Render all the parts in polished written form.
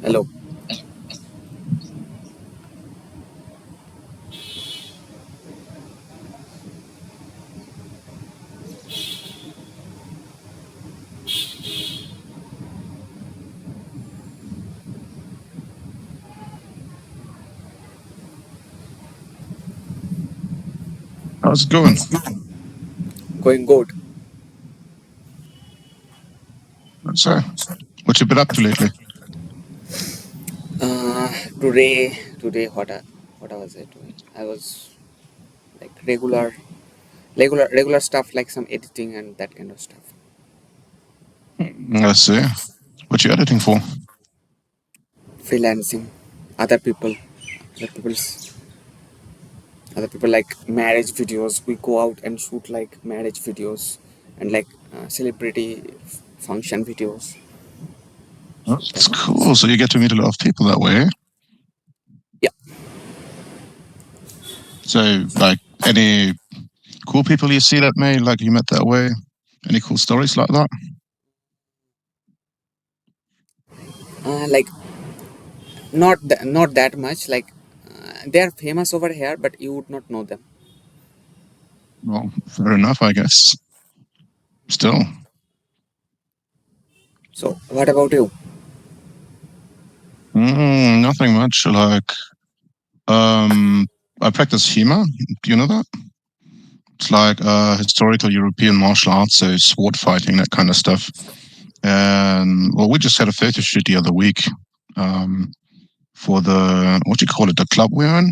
Hello. How's it going? Going good. So, what you been up to lately? Uh, today, what I was I doing? I was like regular stuff like some editing and that kind of stuff. Let's see. What you editing for? Freelancing, other people, other people's, other people like marriage videos. We go out and shoot like marriage videos and like celebrity function videos. So That's that. cool. So you get to meet a lot of people that way. Yeah. So, like, any cool people you see that may like you met that way? Any cool stories like that? Like not that much. Like they are famous over here, but you would not know them. Well, fair enough, I guess. Still, So what about you? nothing much. Like, um, I practice HEMA. Do you know that? It's like historical European martial arts, so sword fighting, that kind of stuff. And well, we just had a photo shoot the other week. Um, for the what do you call it, the club we're in.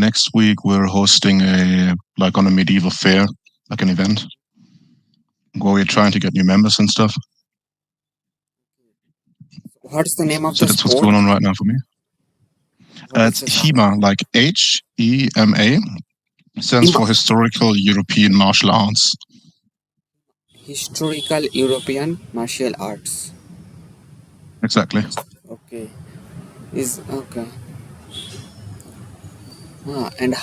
Next week we're hosting a like on a medieval fair, like an event where we're trying to get new members and stuff. What's the name of So the that's what's sport? going on right now for me. What is It's the HEMA, like HEMA, stands HEMA? for Historical European Martial Arts. Historical European Martial Arts. Exactly. Okay. Is okay. And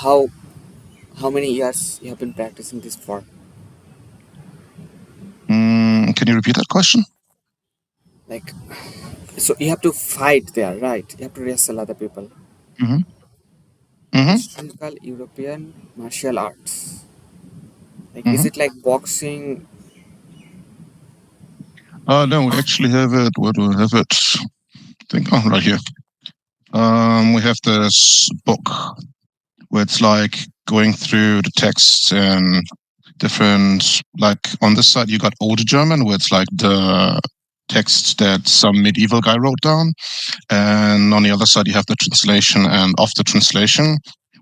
how many years you have been practicing this for? Can you repeat that question? Like, so you have to fight there, right? You have to wrestle other people. Mm-hmm. Mm-hmm. Historical European Martial Arts. Like, is Mm-hmm. it like boxing? No, we actually have it. Where do we have it? I think right here. We have this book where it's like going through the texts and different, like on this side you got older German where it's like the text that some medieval guy wrote down, and on the other side you have the translation, and of the translation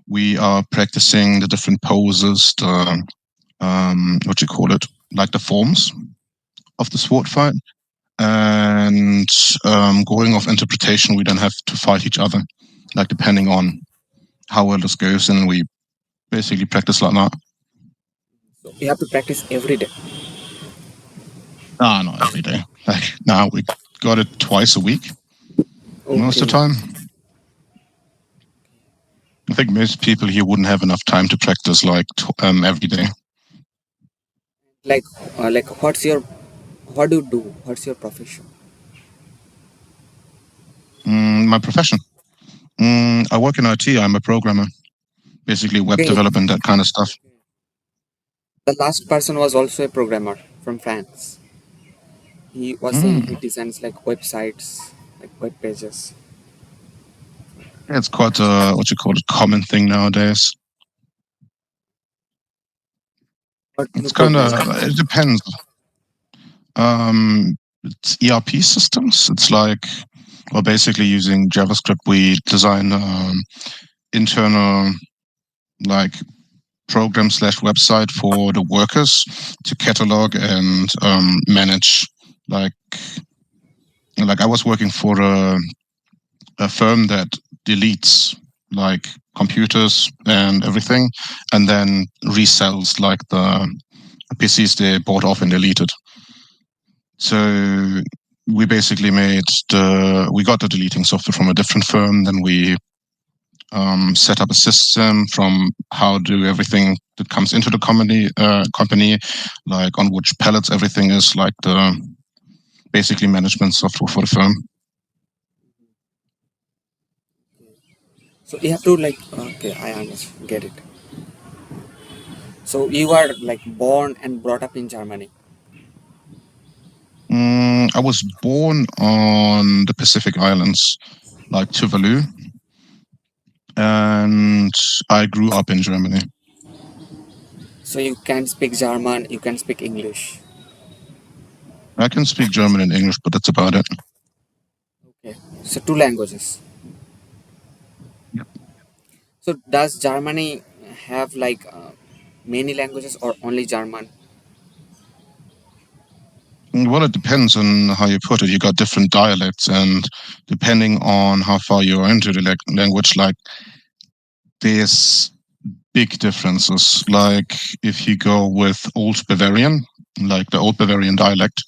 we are practicing the different poses, the what you call it, like the forms of the sword fight, and going off interpretation we then have to fight each other, like depending on how well this goes, and we basically practice like that. So you have to practice every day. Ah, not every day. Like now we got it twice a week most of the Okay. time. I think most people here wouldn't have enough time to practice like every day. Like, what do you do? What's your profession? My profession. I work in IT. I'm a programmer, basically web Okay. development, that kind of stuff. The last person was also a programmer from France. He was saying he Mm. designs like websites, like web pages. Yeah, it's quite a what you call it, common thing nowadays. What do you It's kind program? of it depends. It's ERP systems. It's like well, basically using JavaScript, we design internal like program slash website for the workers to catalog and manage like I was working for a firm that deletes like computers and everything and then resells like the PCs they bought off and deleted. So we basically we got the deleting software from a different firm, then we set up a system from how do everything that comes into the company, like on which pallets everything is, like the basically management software for the firm. So you have to like, okay, I understand, get it. So you are like born and brought up in Germany. I was born on the Pacific Islands, like Tuvalu, and I grew up in Germany. So you can speak German, you can speak English. I can speak German and English, but that's about it. Okay. So two languages. Yep. So does Germany have like many languages or only German? Well, it depends on how you put it. You got different dialects, and depending on how far you're into the language, like there's big differences. Like if you go with Old Bavarian, like the Old Bavarian dialect,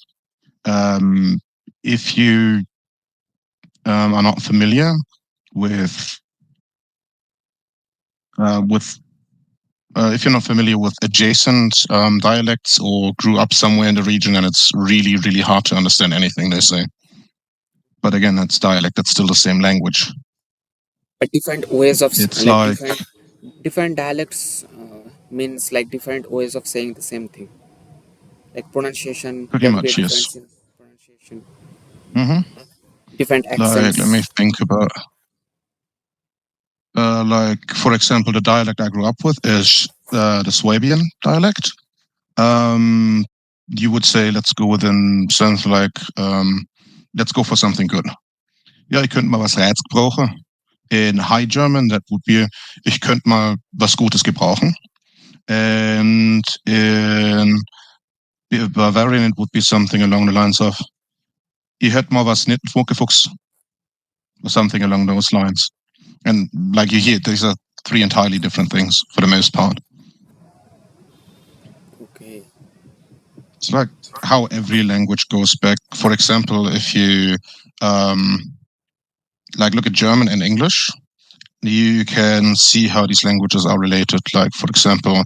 um, if you are not familiar with with if you're not familiar with adjacent dialects or grew up somewhere in the region, then it's really, really hard to understand anything they say. But again, that's dialect. That's still the same language. But different ways of It's like like different dialects means like different ways of saying the same thing. Like pronunciation, pretty there will be a much yes. difference in pronunciation, hmm different Like let me accents. think about. Like for example, the dialect I grew up with is the Swabian dialect. Um, you would say, let's go within something like, let's go for something good. Ja, ich könnte mal was Räts brauchen. In High German, that would be, ich könnte mal was Gutes gebrauchen. And in Bavarian, it would be something along the lines of, ich hätte mal was nicht vorgefuchst, or something along those lines. And like you hear, these are three entirely different things for the most part. Okay. It's like how every language goes back. For example, if you um, like look at German and English, you can see how these languages are related. Like, for example,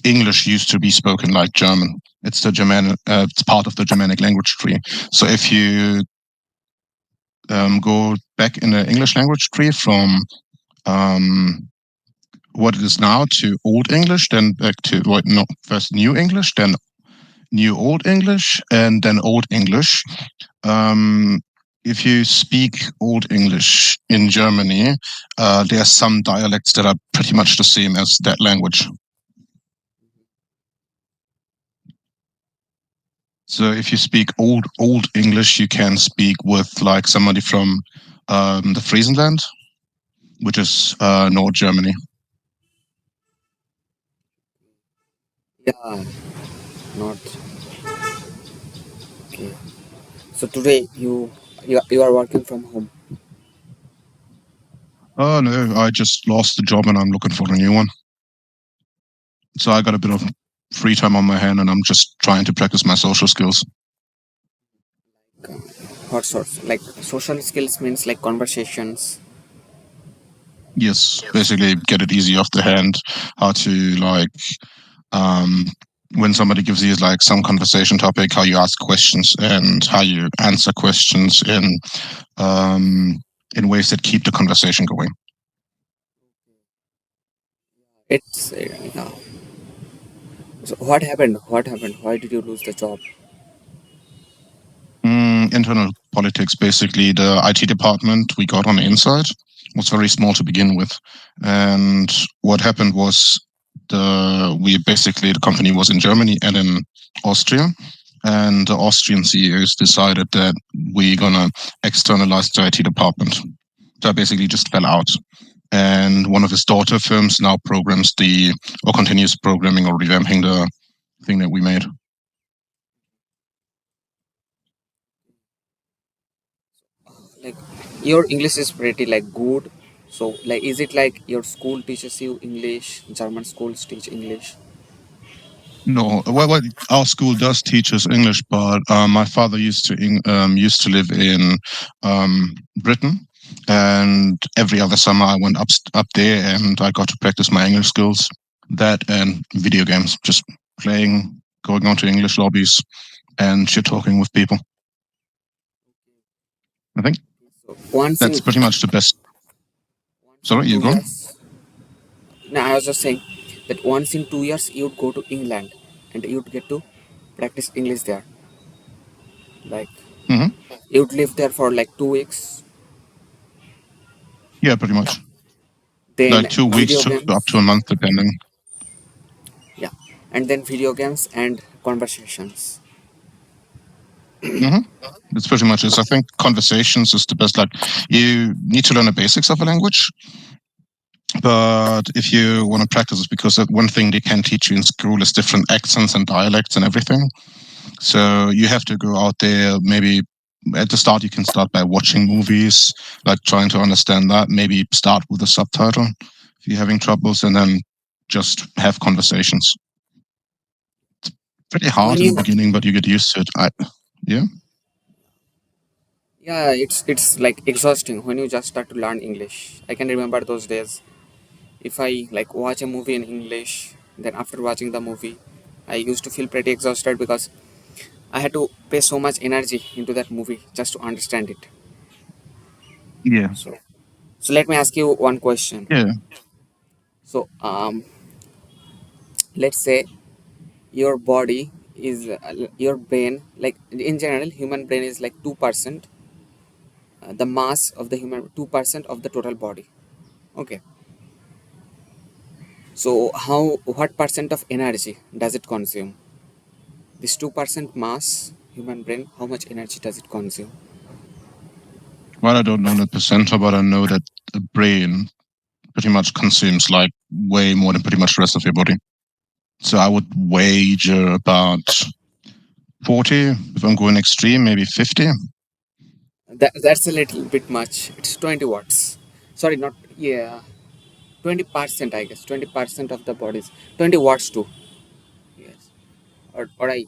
English used to be spoken like German. It's the German. It's part of the Germanic language tree. So if you go back in the English language tree from what it is now to Old English, then back to what? No, first New English, then New Old English, and then Old English. Um, if you speak Old English in Germany, there are some dialects that are pretty much the same as that language. So if you speak Old English, you can speak with like somebody from the Friesenland, which is North Germany. Yeah, not okay. So today you are working from home. Oh no, I just lost the job and I'm looking for a new one. So I got a bit of free time on my hand and I'm just trying to practice my social skills. What sorts? Like social skills means like conversations. Yes, basically get it easy off the hand, how to like um when somebody gives you like some conversation topic, how you ask questions and how you answer questions um in ways that keep the conversation going. It's yeah. So what happened? What happened? Why did you lose the job? Internal politics, basically. The IT department we got on the inside was very small to begin with, and what happened was the company was in Germany and in Austria, and the Austrian CEOs decided that we're gonna externalize the IT department. So I basically just fell out. And one of his daughter firms now programs or continues programming or revamping the thing that we made. Like your English is pretty like good. So like is it like your school teaches you English? German schools teach English. No, well, our school does teach us English, but my father used to live in Britain, and every other summer I went up there, and I got to practice my English skills. That and video games, just playing, going on to English lobbies, and shit talking with people. I think So once that's you pretty much the best. Sorry, you two gone? years. No, I was just saying that once in 2 years you'd go to England and you'd get to practice English there. Like Hmm. you'd live there for like 2 weeks. Yeah, pretty much. Then Like 2 weeks video to up to games. a month, depending. Yeah, and then video games and conversations. Hmm. It's pretty much it. I think conversations is the best. Like, you need to learn the basics of a language, but if you want to practice it, because one thing they can teach you in school is different accents and dialects and everything. So you have to go out there. Maybe at the start, you can start by watching movies, like trying to understand that. Maybe start with a subtitle if you're having troubles, and then just have conversations. Pretty When hard in the you beginning, but you get used to it. Yeah. Yeah, it's like exhausting when you just start to learn English. I can remember those days. If I like watch a movie in English, then after watching the movie, I used to feel pretty exhausted because I had to pay so much energy into that movie just to understand it. Yeah. So let me ask you one question. Yeah. So let's say your body is your brain, like in general human brain is like 2%, the mass of the human 2% of the total body. Okay. So how what percent of energy does it consume? This 2% mass human brain, how much energy does it consume? Well, I don't know the percentile, but I know that the brain pretty much consumes like way more than pretty much the rest of your body. So I would wager about 40. If I'm going extreme, maybe 50. That's a little bit much. It's 20 watts. Sorry, not yeah. 20%, I guess. 20% of the body's 20 watts too. Yes. Or I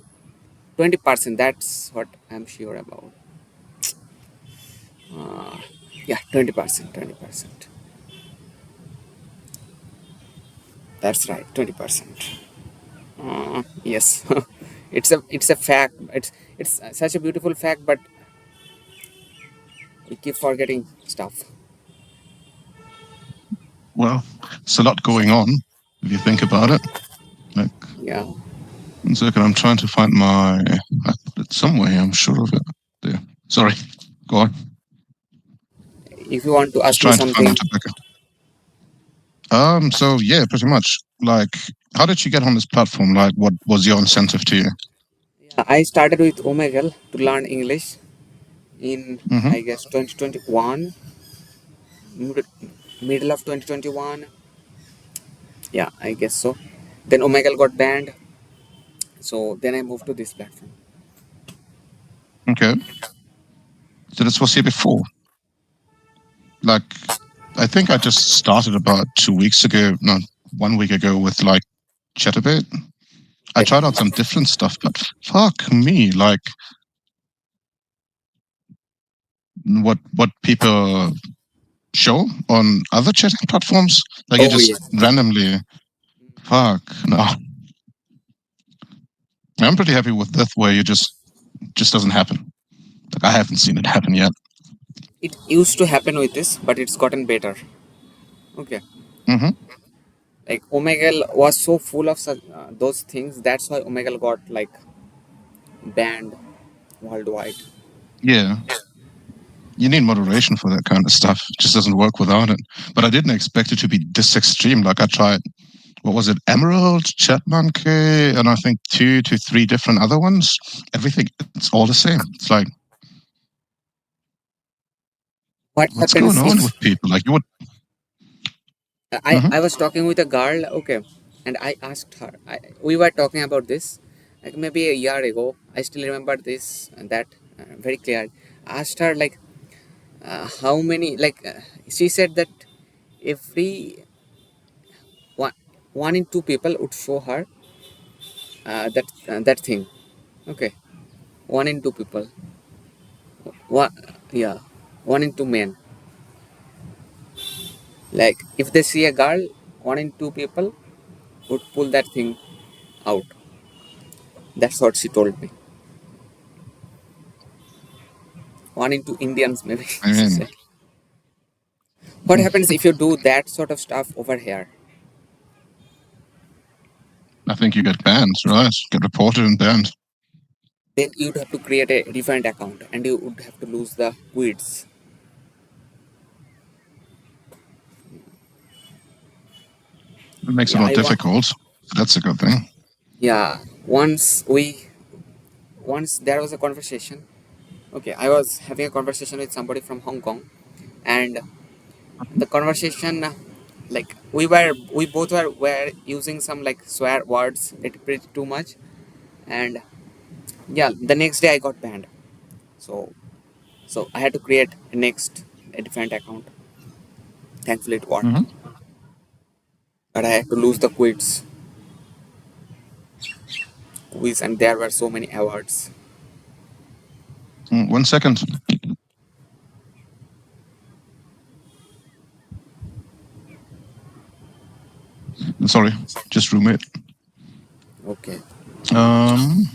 20%. That's what I'm sure about. Uh, yeah, 20%. 20%. That's right. 20%. Yes. It's a fact. It's such a beautiful fact, but we keep forgetting stuff. Well, it's a lot going on if you think about it. Like, Yeah. 1 second, I'm trying to find my. I put it somewhere. I'm sure of it. There. Sorry. Go on. If you want to Just ask me trying to find my something, tobacco. So yeah, pretty much. Like, how did you get on this platform? Like, what was your incentive to you? yeah, I started with Omegle to learn English in Mm-hmm. I guess 2021, mid- middle of 2021. Yeah, I guess so. Then Omegle got banned, so then I moved to this platform. Okay. So this was here before. Like, I think I just started about 2 weeks ago, no, 1 week ago with like Chatterbait. I Like, tried out some different stuff, but fuck me, like what people show on other chatting platforms, like you oh just yeah, randomly, fuck no. I'm pretty happy with this where you just doesn't happen. Like I haven't seen it happen yet. it used to happen with this, but it's gotten better. Okay, Hmm. like Omegle was so full of such, those things. That's why Omegle got like banned worldwide. Yeah, you need moderation for that kind of stuff. It just doesn't work without it. But I didn't expect it to be this extreme. Like I tried, what was it, Emerald, Chat Monkey, and I think 2 to 3 different other ones. Everything, it's all the same. It's like, What what's going happens on is with people? Like you would. I Mhm. I was talking with a girl, okay, and I asked her. We were talking about this like maybe a year ago. I still remember this and that very clear. I asked her like how many like she said that every one, one in two people would show her that thing. Okay, one in two people. One, yeah, one in two men. Like if they see a girl, one in two people would pull that thing out. That's what she told me. One in two Indians, maybe. I She mean, said. What happens if you do that sort of stuff over here? I think you get banned, right? Get reported and banned. Then you'd have to create a different account and you would have to lose the quits. It makes it Yeah, more difficult. That's a good thing. yeah. Once there was a conversation. Okay, I was having a conversation with somebody from Hong Kong, and the conversation, like we both were using some like swear words, it pretty too much, and yeah, the next day I got banned. So I had to create a different account. Thankfully, it worked, Hmm. but I had to lose the quiz, and there were so many awards. 1 second. Sorry, just roommate. Okay, Um,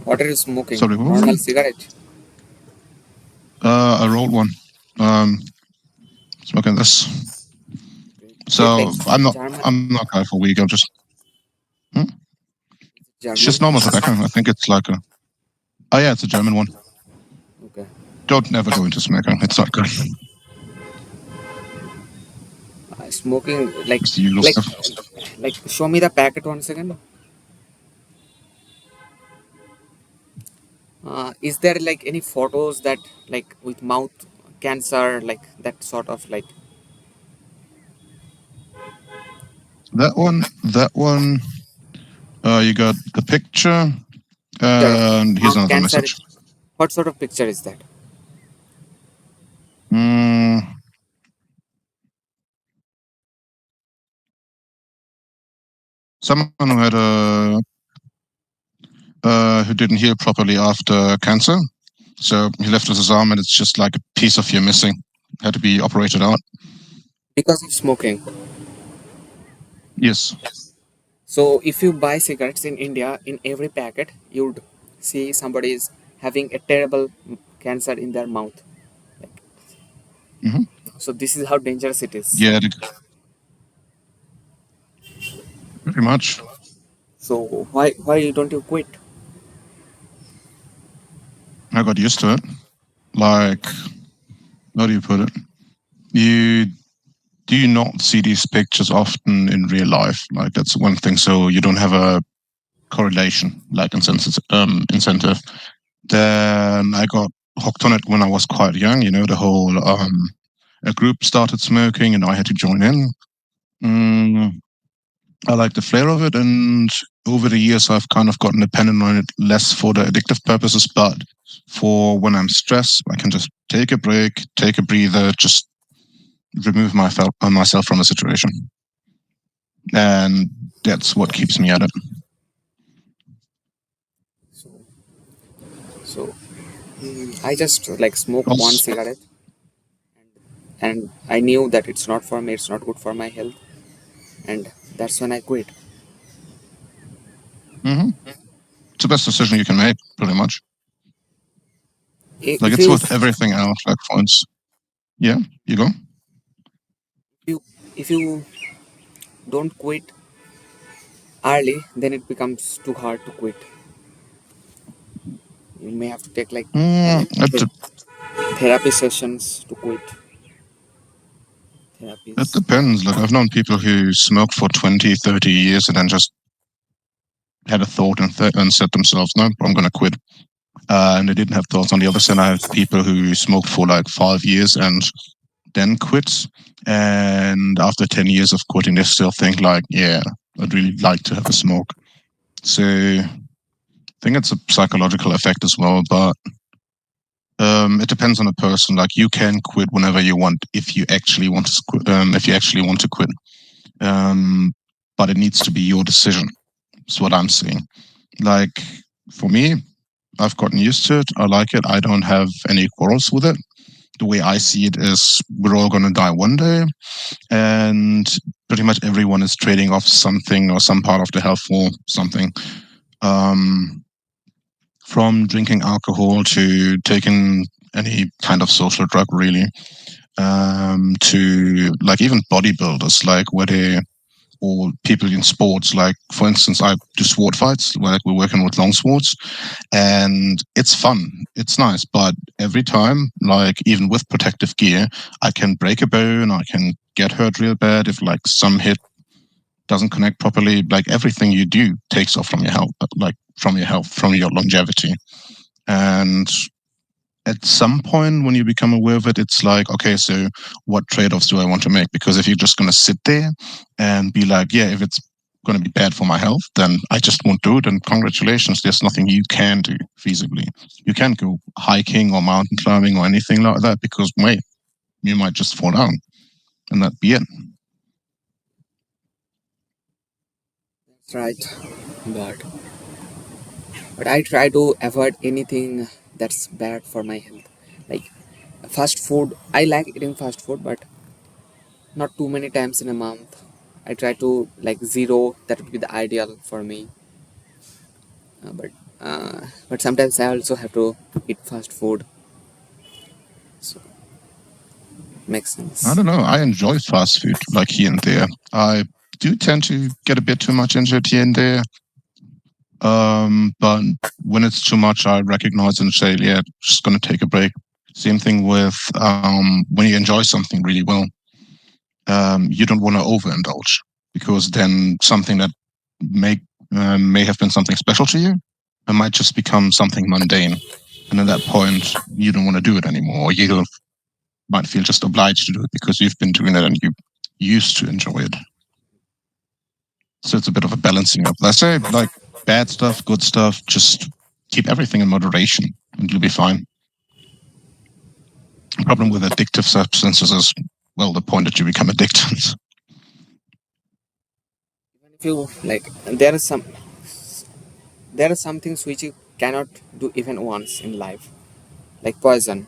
what are you smoking? sorry, what was Normal it? cigarette? I rolled one. Smoking this. Is it like So I'm not. German? I'm not going for weed. I'm just. Hmm? It's German? just normal tobacco. I think it's like a. Oh yeah, it's a German one. Okay. Don't never go into smoking. It's not good. Smoking like It's the usual like stuff. like show me the packet once again. Is there like any photos that like with mouth cancer like that sort of like That one. That one. You got the picture, picture of and here's mouth another cancer? message. What sort of picture is that? Mm, someone who had a who didn't heal properly after cancer, so he left with his arm, and it's just like a piece of you missing. Had to be operated out. Because of smoking. Yes. So if you buy cigarettes in India, in every packet you'd see somebody is having a terrible cancer in their mouth. Hmm. So this is how dangerous it is. Yeah, pretty much. So why don't you quit? I got used to it. Like, how do you put it? You do you not see these pictures often in real life? Like that's one thing. So you don't have a correlation, like incentive. Then I got hooked on it when I was quite young. You know, the whole a group started smoking, and I had to join in. Mm, I like the flair of it, and over the years, I've kind of gotten dependent on it less for the addictive purposes, but for when I'm stressed, I can just take a break, take a breather, just remove myself from the situation, and that's what keeps me at it. So I just like smoke one Also, cigarette, and I knew that it's not for me, it's not good for my health, and that's when I quit. hmm it's the best decision you can make, pretty much. Like If it's you with everything else. Like for instance, yeah, you go. you if you don't quit early, then it becomes too hard to quit. You may have to take like It, therapy sessions to quit. it Therapies. depends. Like I've known people who smoked for 20, 30 years and then just had a thought and said themselves, no, I'm going to quit. And they didn't have thoughts. On the other side, I have people who smoked for like 5 years and then quit. And after 10 years of quitting, they still think like, yeah, I'd really like to have a smoke. So I think it's a psychological effect as well, but it depends on the person. Like you can quit whenever you want if you actually want to quit. If you actually want to quit, but it needs to be your decision. That's what I'm saying. Like for me, I've gotten used to it. I like it. I don't have any quarrels with it. The way I see it is we're all going to die one day, and pretty much everyone is trading off something or some part of the health for something. Um, from drinking alcohol to taking any kind of social drug really. To like even bodybuilders, like where they or people in sports, like for instance, I do sword fights, like we're working with long swords, and it's fun, it's nice, but every time, like even with protective gear, I can break a bone, I can get hurt real bad if like some hit doesn't connect properly. Like everything you do takes off from your health, from your longevity. And at some point when you become aware of it, it's like, okay, so what trade-offs do I want to make? Because if you're just going to sit there and be like, yeah, if it's going to be bad for my health, then I just won't do it. And congratulations, there's nothing you can do feasibly. You can't go hiking or mountain climbing or anything like that because, wait, you might just fall down and that'd be it. That's right. But I try to avoid anything that's bad for my health. Like fast food, I like eating fast food, but not too many times in a month. I try to like zero. That would be the ideal for me. Uh, but but sometimes I also have to eat fast food. So makes I sense. don't know. I enjoy fast food like here and there. I do tend to get a bit too much into it here and there. But when it's too much, I recognize and say, yeah, just going to take a break. Same thing with when you enjoy something really well, you don't want to overindulge because then something that may may have been something special to you, it might just become something mundane. And at that point, you don't want to do it anymore. Or you might feel just obliged to do it because you've been doing it and you used to enjoy it. So it's a bit of a balancing up. I say like bad stuff, good stuff, just keep everything in moderation and you'll be fine. The problem with addictive substances is, well, the point that you become addicted. Even if you like, there are some things which you cannot do even once in life, like poison.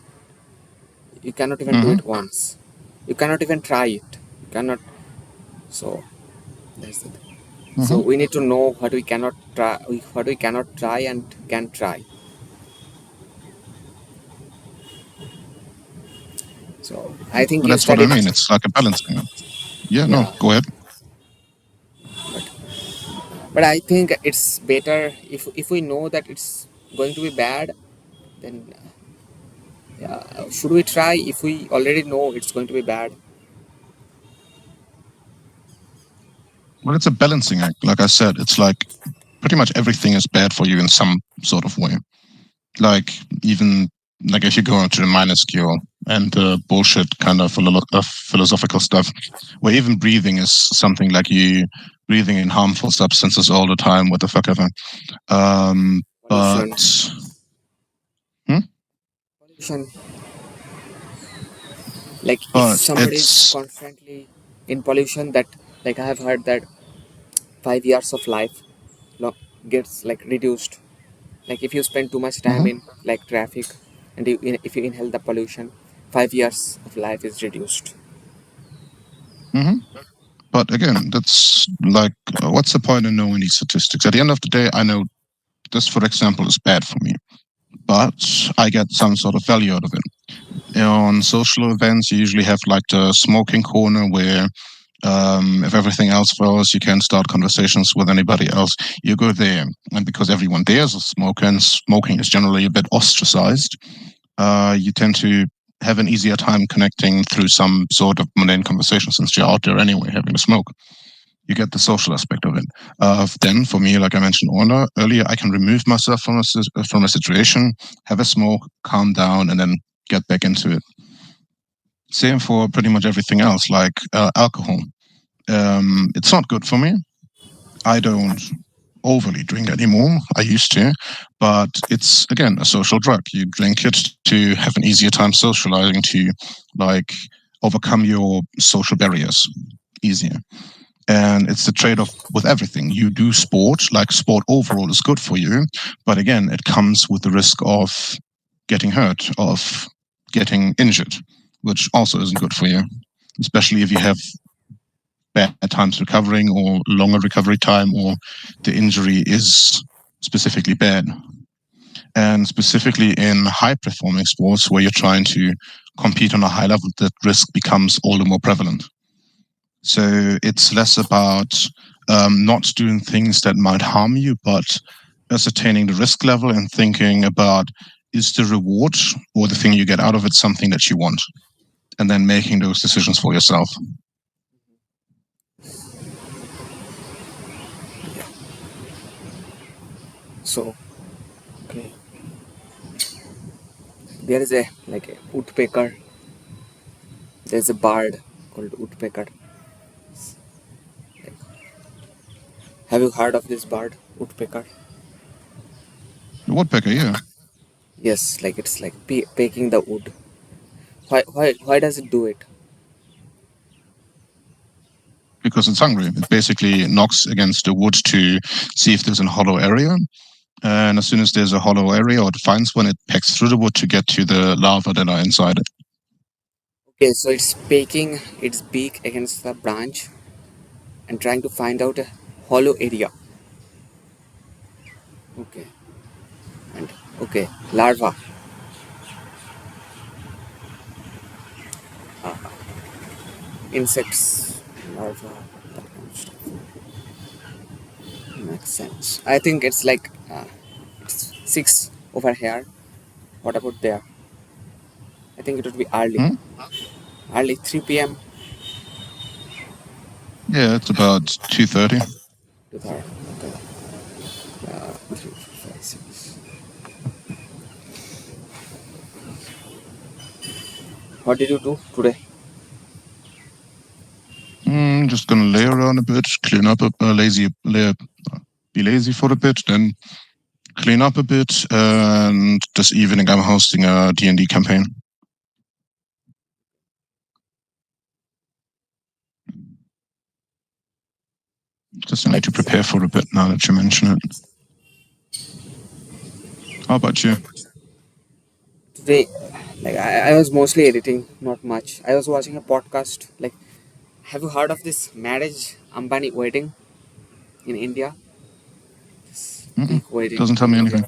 You cannot even do Mm-hmm. it once. You cannot even try it. You cannot. So that's the thing. So Mm-hmm. we need to know what we cannot try, what we cannot try and can try. So I think But you that's what I studied. mean. It's like a balancing act. Yeah, no, Yeah, go ahead. but I think it's better if we know that it's going to be bad, then yeah, should we try if we already know it's going to be bad? Well, it's a balancing act. Like I said, it's like pretty much everything is bad for you in some sort of way. Like even like if you go into the minor scale and bullshit kind of philosophical stuff, where even breathing is something like you breathing in harmful substances all the time, what the fuck ever. Pollution, But hmm? pollution. Like if But somebody is it's constantly in pollution, that like I have heard that 5 years of life lo- gets like reduced. Like if you spend too much time mhm, in like traffic, and if you inhale the pollution, 5 years of life is reduced. mhm. But again, that's like, what's the point in knowing these statistics? At the end of the day, I know this, for example, is bad for me, but I get some sort of value out of it. On social events, you usually have like the smoking corner where if everything else fails, you can start conversations with anybody else. You go there, and because everyone there is a smoker and smoking is generally a bit ostracized, you tend to have an easier time connecting through some sort of mundane conversation since you're out there anyway having a smoke. You get the social aspect of it. Then, for me, like I mentioned earlier, I can remove myself from a situation, have a smoke, calm down, and then get back into it. Same for pretty much everything else, like alcohol. It's not good for me. I don't overly drink anymore. I used to, but it's again a social drug. You drink it to have an easier time socializing, to like overcome your social barriers easier. And it's the trade-off with everything. You do sport, like sport overall is good for you, but again, it comes with the risk of getting hurt, of getting injured, which also isn't good for you, especially if you have bad times recovering or longer recovery time or the injury is specifically bad. And specifically in high performing sports where you're trying to compete on a high level, that risk becomes all the more prevalent. So it's less about not doing things that might harm you, but ascertaining the risk level and thinking about, is the reward or the thing you get out of it something that you want? And then making those decisions for yourself. So, okay, there is a like a woodpecker. There's a bird called woodpecker. Have you heard of this bird, woodpecker? The woodpecker, yeah, Yes, like it's like pecking the wood. Why does it do it? because it's hungry. It basically knocks against the wood to see if there's a hollow area. And as soon as there's a hollow area or it finds one, it pecks through the wood to get to the larvae that are inside it. Okay, so it's pecking its beak against the branch and trying to find out a hollow area. Okay, and okay, larva. Insects, larva, that kind of stuff. Makes sense. I think it's like it's 6 over here. What about there? I think it would be early. Hmm? Early 3 p.m. Yeah, it's about 2:30. to there. Okay. 3, 4, 5, 6. What did you do today? Just gonna lay around a bit, clean up be lazy for a bit, then clean up a bit. And this evening I'm hosting a D&D campaign. Just need to prepare for a bit now that you mention it. How about you? Today, like I was mostly editing, not much. I was watching a podcast. Like, have you heard of this marriage Ambani wedding in India? Mm-mm. Big wedding Doesn't tell in me India. anything.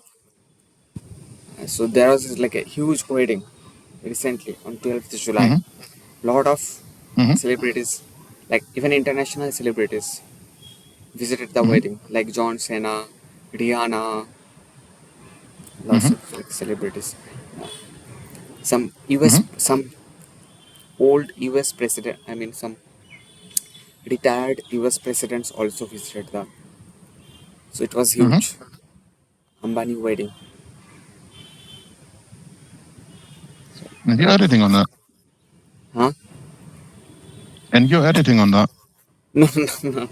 So there was like a huge wedding recently on 12th July. Mm-hmm. Lot of Mm-hmm. celebrities, like even international celebrities, visited the Mm-hmm. wedding. Like John Cena, Rihanna, lots Mm-hmm. of like celebrities. Some US, Mm-hmm. some old US president. I mean, some retired US presidents also visited the. So it was Mm-hmm. huge. Ambani wedding. And you're editing on that. Huh? And you're editing on that. No, no, no.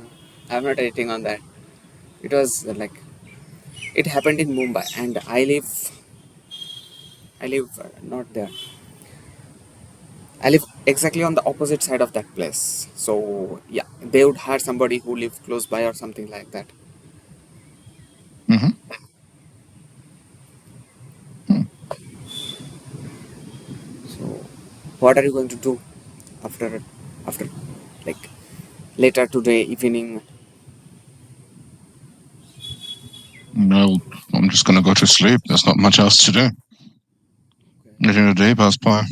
I'm not editing on that. It was like it happened in Mumbai, and I live not there. I live exactly on the opposite side of that place. So yeah, they would hire somebody who live close by or something like that. Mm-hmm. Hmm. So what are you going to do after like later today evening? No, I'm just gonna go to sleep. There's not much else to do. Letting the day pass by.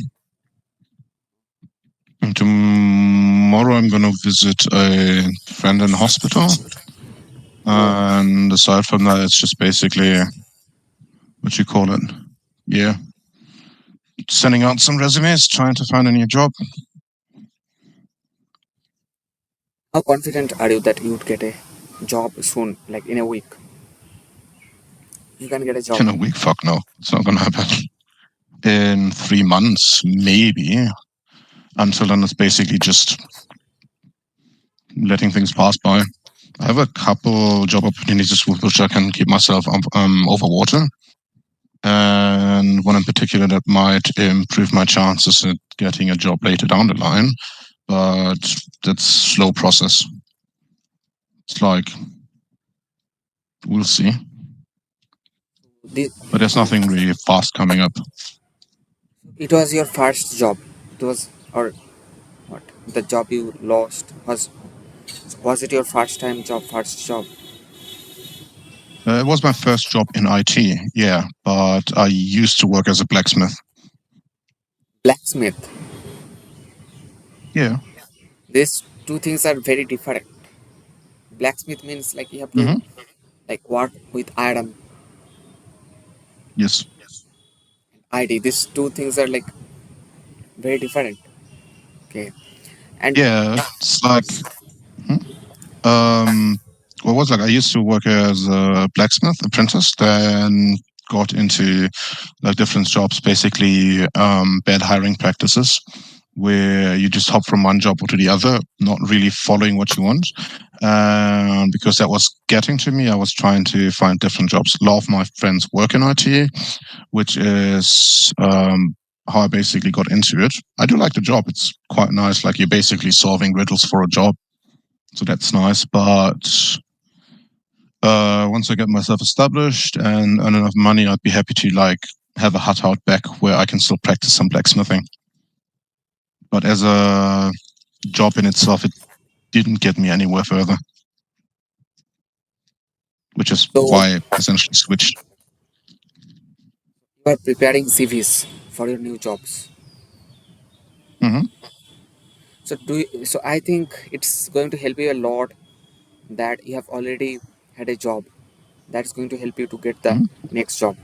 And tomorrow I'm gonna visit a friend in the hospital. And aside from that, it's just basically what you call it. Yeah. Sending out some resumes, trying to find a new job. How confident are you that you would get a job soon, like in a week? You can get a job. In a week, fuck no. It's not gonna happen. In 3 months, maybe. Until then, it's basically just letting things pass by. I have a couple job opportunities with which I can keep myself over water. And one in particular that might improve my chances at getting a job later down the line. But that's slow process. It's like, we'll see. This, But there's nothing really fast coming up. it was your first job. It was or what? The job you lost was it your first time job, first job? It was my first job in IT, yeah, but I used to work as a blacksmith. Blacksmith. Yeah. These two things are very different. Blacksmith means like you have to Hmm. like work with iron. Yes. ID. These two things are like very different. Okay. And Yeah, it's like, hmm? um, what was like I used to work as a blacksmith apprentice, then got into like different jobs, basically bad hiring practices, where you just hop from one job to the other, not really following what you want. Because that was getting to me, I was trying to find different jobs. A lot of my friends work in IT, which is how I basically got into it. I do like the job; it's quite nice. Like you're basically solving riddles for a job, so that's nice. But once I get myself established and earn enough money, I'd be happy to like have a hut out back where I can still practice some blacksmithing. But as a job in itself, it didn't get me anywhere further, which is so why I essentially switched. you are preparing CVs for your new jobs. Hmm. So I think it's going to help you a lot that you have already had a job. That's going to help you to get the Hmm. next job,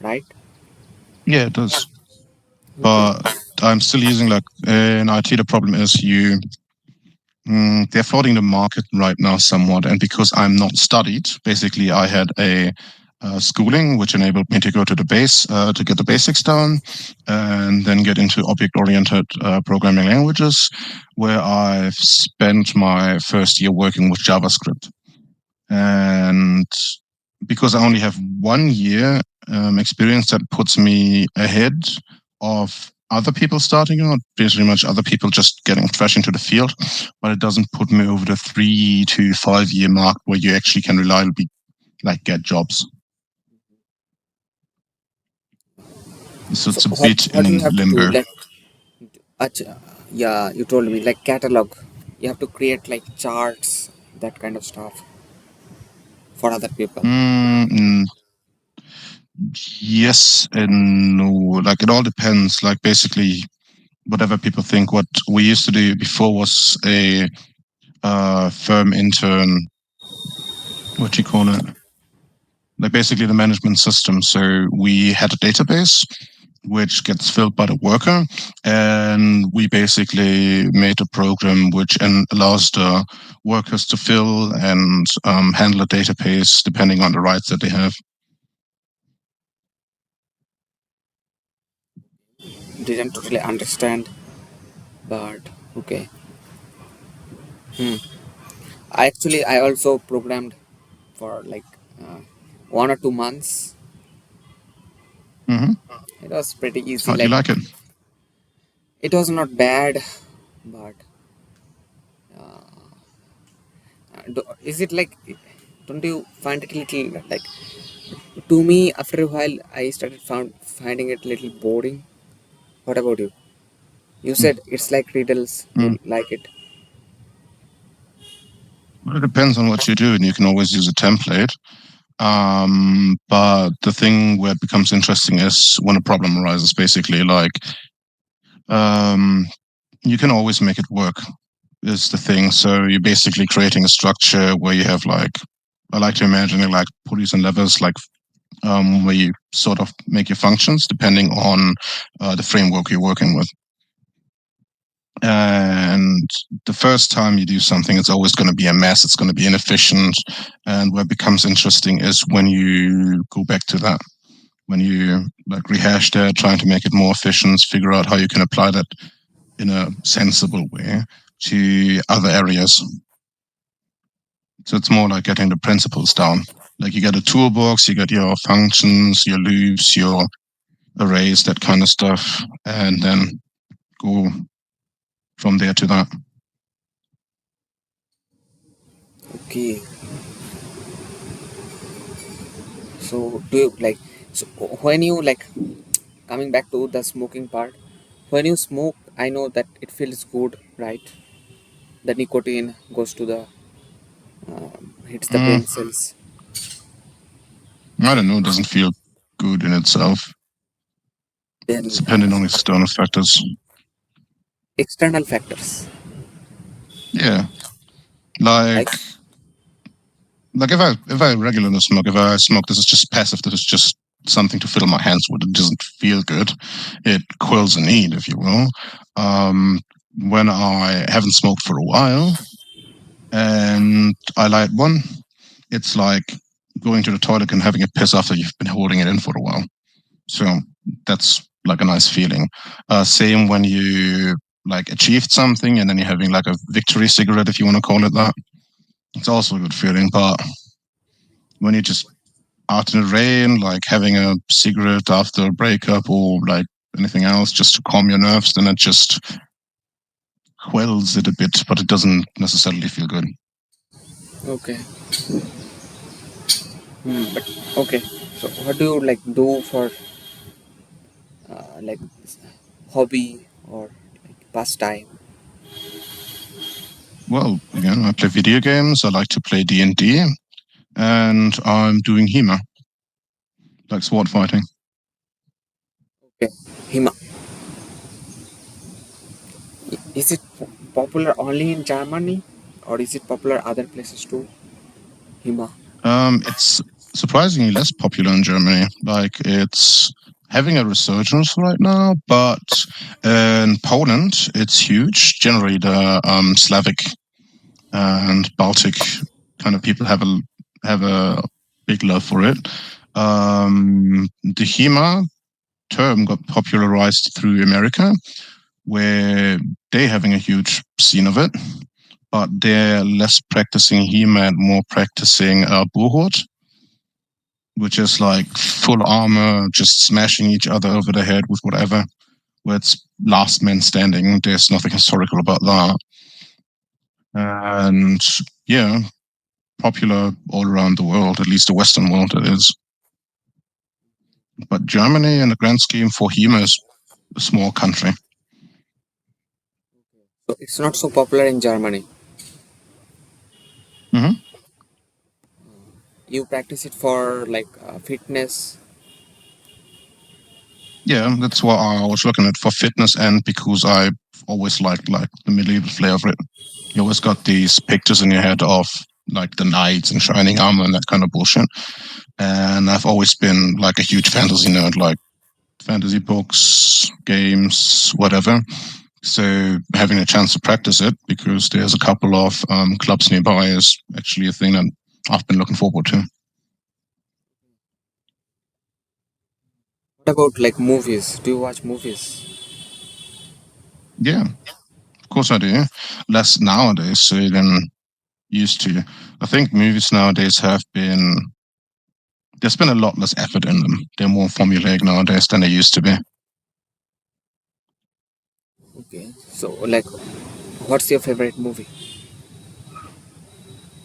right? Yeah, it does. Okay. But I'm still using like in IT. The problem is they're flooding the market right now somewhat, and because I'm not studied, basically I had a schooling which enabled me to go to the base to get the basics down, and then get into object-oriented programming languages, where I've spent my first year working with JavaScript. And because I only have 1 year experience, that puts me ahead of other people starting out, pretty much other people just getting fresh into the field, but it doesn't put me over the 3 to 5 year mark where you actually can reliably like get jobs. So So it's a what bit what do you in have to do? limbo. Like, yeah, you told me like catalog. You have to create like charts, that kind of stuff for other people. Mm, yes and no. Like it all depends. Like basically, whatever people think. What we used to do before was a firm intern, what do you call it? Like basically the management system. So we had a database which gets filled by the worker, and we basically made a program which allows the workers to fill and handle a database depending on the rights that they have. Didn't totally understand, but okay. Hmm. I also programmed for like uh, 1 or 2 months. Hmm. It was pretty easy. How do you Like like it? it was not bad, but is it like? Don't you find it a little like? To me, after a while, I started finding it a little boring. What about you? You said it's like riddles. Mm-hmm. You like it. Well, it depends on what you do, and you can always use a template. But the thing where it becomes interesting is when a problem arises, basically, like um, you can always make it work, is the thing. So you're basically creating a structure where you have like, I like to imagine it like pulleys and levers, like where you sort of make your functions depending on the framework you're working with. And the first time you do something, it's always going to be a mess. It's going to be inefficient. And what becomes interesting is when you go back to that, when you like rehash that, trying to make it more efficient, figure out how you can apply that in a sensible way to other areas. So it's more like getting the principles down. Like you get a toolbox, you get your functions, your loops, your arrays, that kind of stuff, and then go from there to that. Okay. So do you like? So when you like coming back to the smoking part, when you smoke, I know that it feels good, right? The nicotine goes to the hits the Mm, brain cells. I don't know, it doesn't feel good in itself. It's Then depending on external factors. external factors Yeah, like like like if I regularly smoke, if I smoke, this is just passive. This is just something to fiddle my hands with. It doesn't feel good. It quells a need, if you will. Um, when I haven't smoked for a while and I light one, it's like going to the toilet and having a piss after you've been holding it in for a while. So that's like a nice feeling. Same when you like achieved something and then you're having like a victory cigarette, if you want to call it that. It's also a good feeling. But when you're just out in the rain, like having a cigarette after a breakup or like anything else just to calm your nerves, then it just quells it a bit, but it doesn't necessarily feel good. okay. But okay. So what do you like do for like hobby or like pastime? Well, again, I play video games. I like to play D&D, and I'm doing HEMA, like sword fighting. Okay, Hima. Is it popular only in Germany, or is it popular other places too? Hima. It's surprisingly less popular in Germany. Like it's having a resurgence right now, but in Poland it's huge. Generally, the Slavic and Baltic kind of people have a big love for it. The HEMA term got popularized through America, where they're having a huge scene of it, but they're less practicing HEMA and more practicing Buhurt, which is like full armor, just smashing each other over the head with whatever, where it's last man standing. There's nothing historical about that. And yeah, popular all around the world, at least the Western world it is. But Germany, in the grand scheme, for HEMA is a small country. So it's not so popular in Germany. Hmm. You practice it for like fitness. Yeah, that's what I was looking at for fitness, and because I always liked like the medieval flair of it. You always got these pictures in your head of like the knights and shining armor and that kind of bullshit. And I've always been like a huge fantasy nerd, like fantasy books, games, whatever. So having a chance to practice it because there's a couple of clubs nearby is actually a thing that I've been looking forward to. What about like movies? Do you watch movies? Yeah, of course I do. Less nowadays than used to. I think movies nowadays have been there's been a lot less effort in them. They're more formulaic nowadays than they used to be. Okay. So like, what's your favorite movie?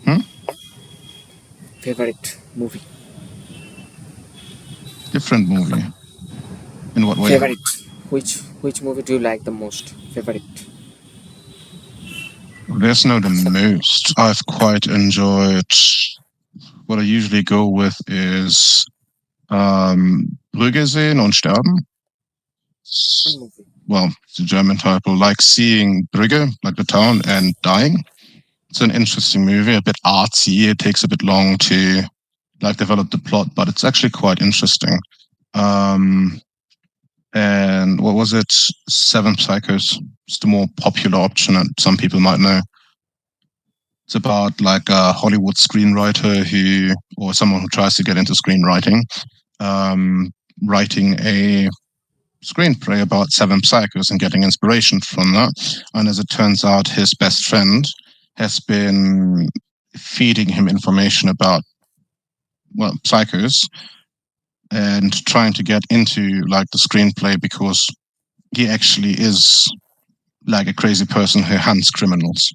Hmm? Favorite movie. Different movie. In what way? Favorite. Which movie do you like the most? Favorite. There's no the most. I've quite enjoyed. What I usually go with is Brügge sehen und sterben. German movie. Well, it's a German title. Like seeing Brügge, like the town, and dying. It's an interesting movie, a bit artsy. It takes a bit long to like develop the plot, but it's actually quite interesting. Um, and what was it? Seven Psychos. It's the more popular option that some people might know. It's about like a Hollywood screenwriter who, or someone who tries to get into screenwriting, um, writing a screenplay about seven psychos and getting inspiration from that. And as it turns out, his best friend has been feeding him information about, well, psychos and trying to get into like the screenplay because he actually is like a crazy person who hunts criminals.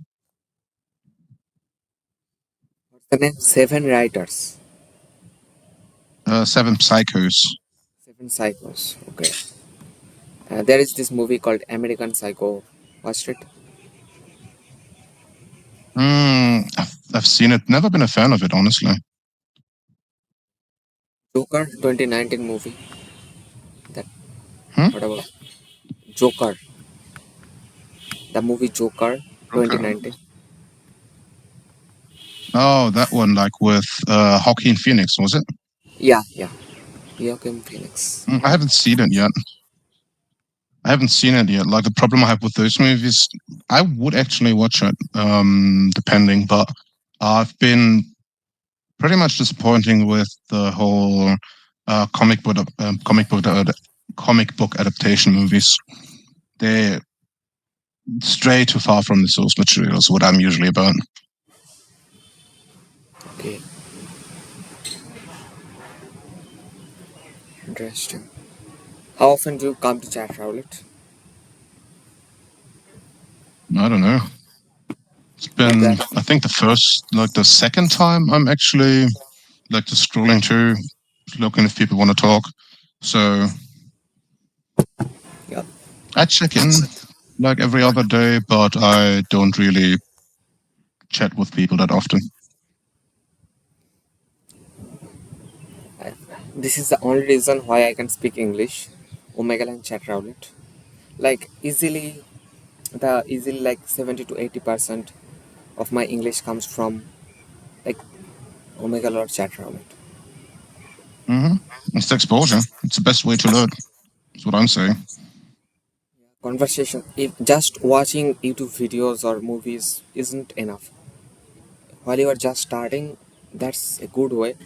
What's the name? Seven Writers. Seven Psychos. Seven Psychos. Okay. There is this movie called American Psycho. Watched it? I've seen it. Never been a fan of it, honestly. Joker 2019 movie. That Hmm? what about Joker? The movie Joker Okay. 2019. Oh, that one, like with Joaquin Phoenix, was it? Yeah, yeah. Joaquin Phoenix. I haven't seen it yet. I haven't seen it yet. Like the problem I have with those movies, I would actually watch it, depending, but I've been pretty much disappointing with the whole comic book adaptation movies. They stray too far from the source material. Is what I'm usually about. Okay, interesting. How often do you come to chat, Rowlet? I don't know. It's Not been, that I often. think the second time I'm actually like just scrolling through, looking if people want to talk. So Yeah. I check in like every other day, but I don't really chat with people that often. I, this is the only reason why I can speak English. Omegle and chat, Rowlet. Like easily like 70 to 80% of my English comes from like Omegle or chat, Rowlet. hmm It's exposure. It's the best way to learn. That's what I'm saying. Conversation. If just watching YouTube videos or movies isn't enough. While you are just starting, that's a good way,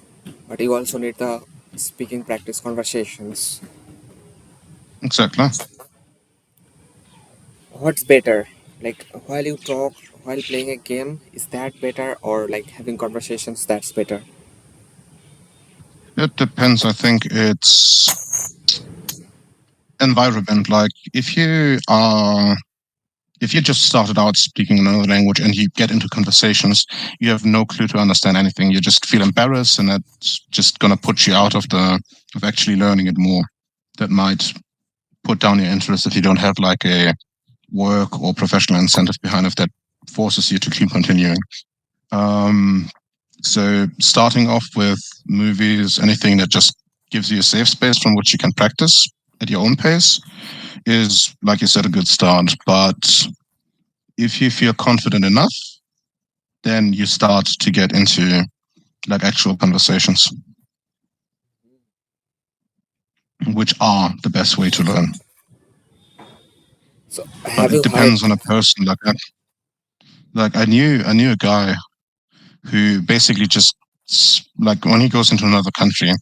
but you also need the speaking practice conversations. Exactly. What's better? Like while you talk while playing a game, is that better or like having conversations that's better? It depends. I think it's environment. Like if you just started out speaking another language and you get into conversations, you have no clue to understand anything. You just feel embarrassed, and that's just gonna put you out of actually learning it more. That might put down your interest if you don't have like a work or professional incentive behind it that forces you to keep continuing. Um, so starting off with movies, anything that just gives you a safe space from which you can practice at your own pace is, like you said, a good start. But if you feel confident enough, then you start to get into like actual conversations, which are the best way to learn. So But have it you heard? depends on a person. Like I knew a guy who basically just like when he goes into another country,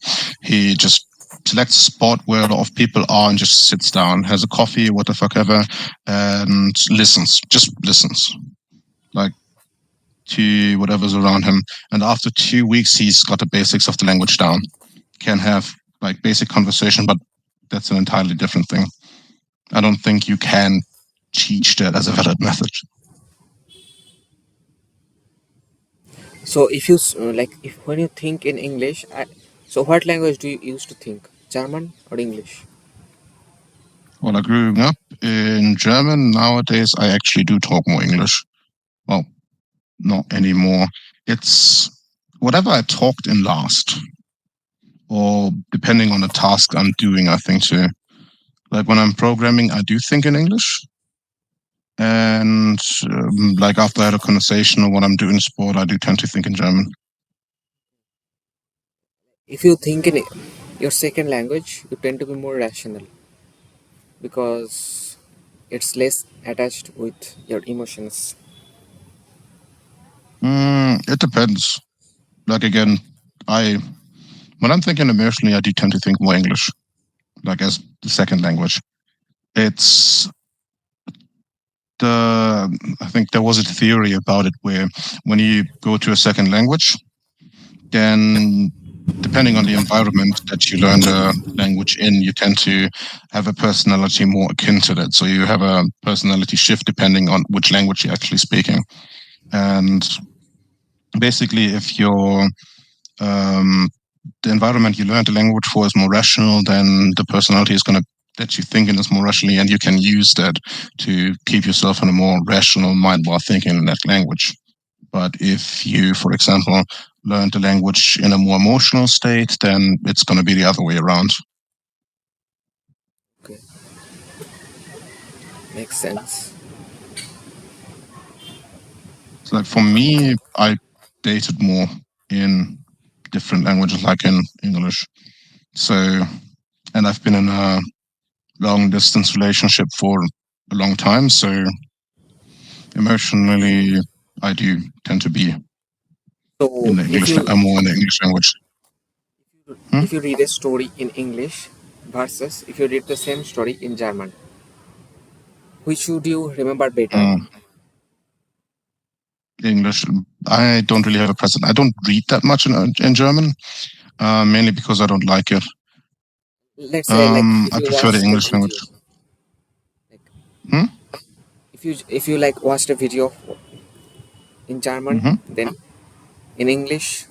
he just selects a spot where a lot of people are and just sits down, has a coffee, what the fuck ever, and just listens, like to whatever's around him. And after 2 weeks, he's got the basics of the language down. Can have like basic conversation, but that's an entirely different thing. I don't think you can teach that as a valid method. So if you like if when you think in English, so what language do you use to think? German or English? Well, I grew up in German. Nowadays, I actually do talk more English. Well, not anymore. It's whatever I talked in last, or depending on the task I'm doing, I think too. Like when I'm programming, I do think in English. And like after I had a conversation or when I'm doing sport, I do tend to think in German. If you think in your second language, you tend to be more rational because it's less attached with your emotions. It depends. Like again, I when I'm thinking emotionally, I do tend to think more English, like as the second language. It's I think there was a theory about it where when you go to a second language, then depending on the environment that you learn the language in, you tend to have a personality more akin to that. So you have a personality shift depending on which language you're actually speaking. And basically, if um, the environment you learn the language for is more rational, then the personality is going to that you think in is more rationally, and you can use that to keep yourself in a more rational mind while thinking in that language. But if you, for example, learn the language in a more emotional state, then it's going to be the other way around. Okay, makes sense. So, like for me, I dated more in different languages, like in English. So, and I've been in a long distance relationship for a long time. So, emotionally, I do tend to be So in the English, more in the English language. Hmm? if you read a story in English versus if you read the same story in German, which would you remember better? Mm, English. I don't really have a present. I don't read that much in German, mainly because I don't like it. Let's say like if I you prefer the watched a English video, language. like Hmm? if you like watched a video in German, Mm-hmm. then in English,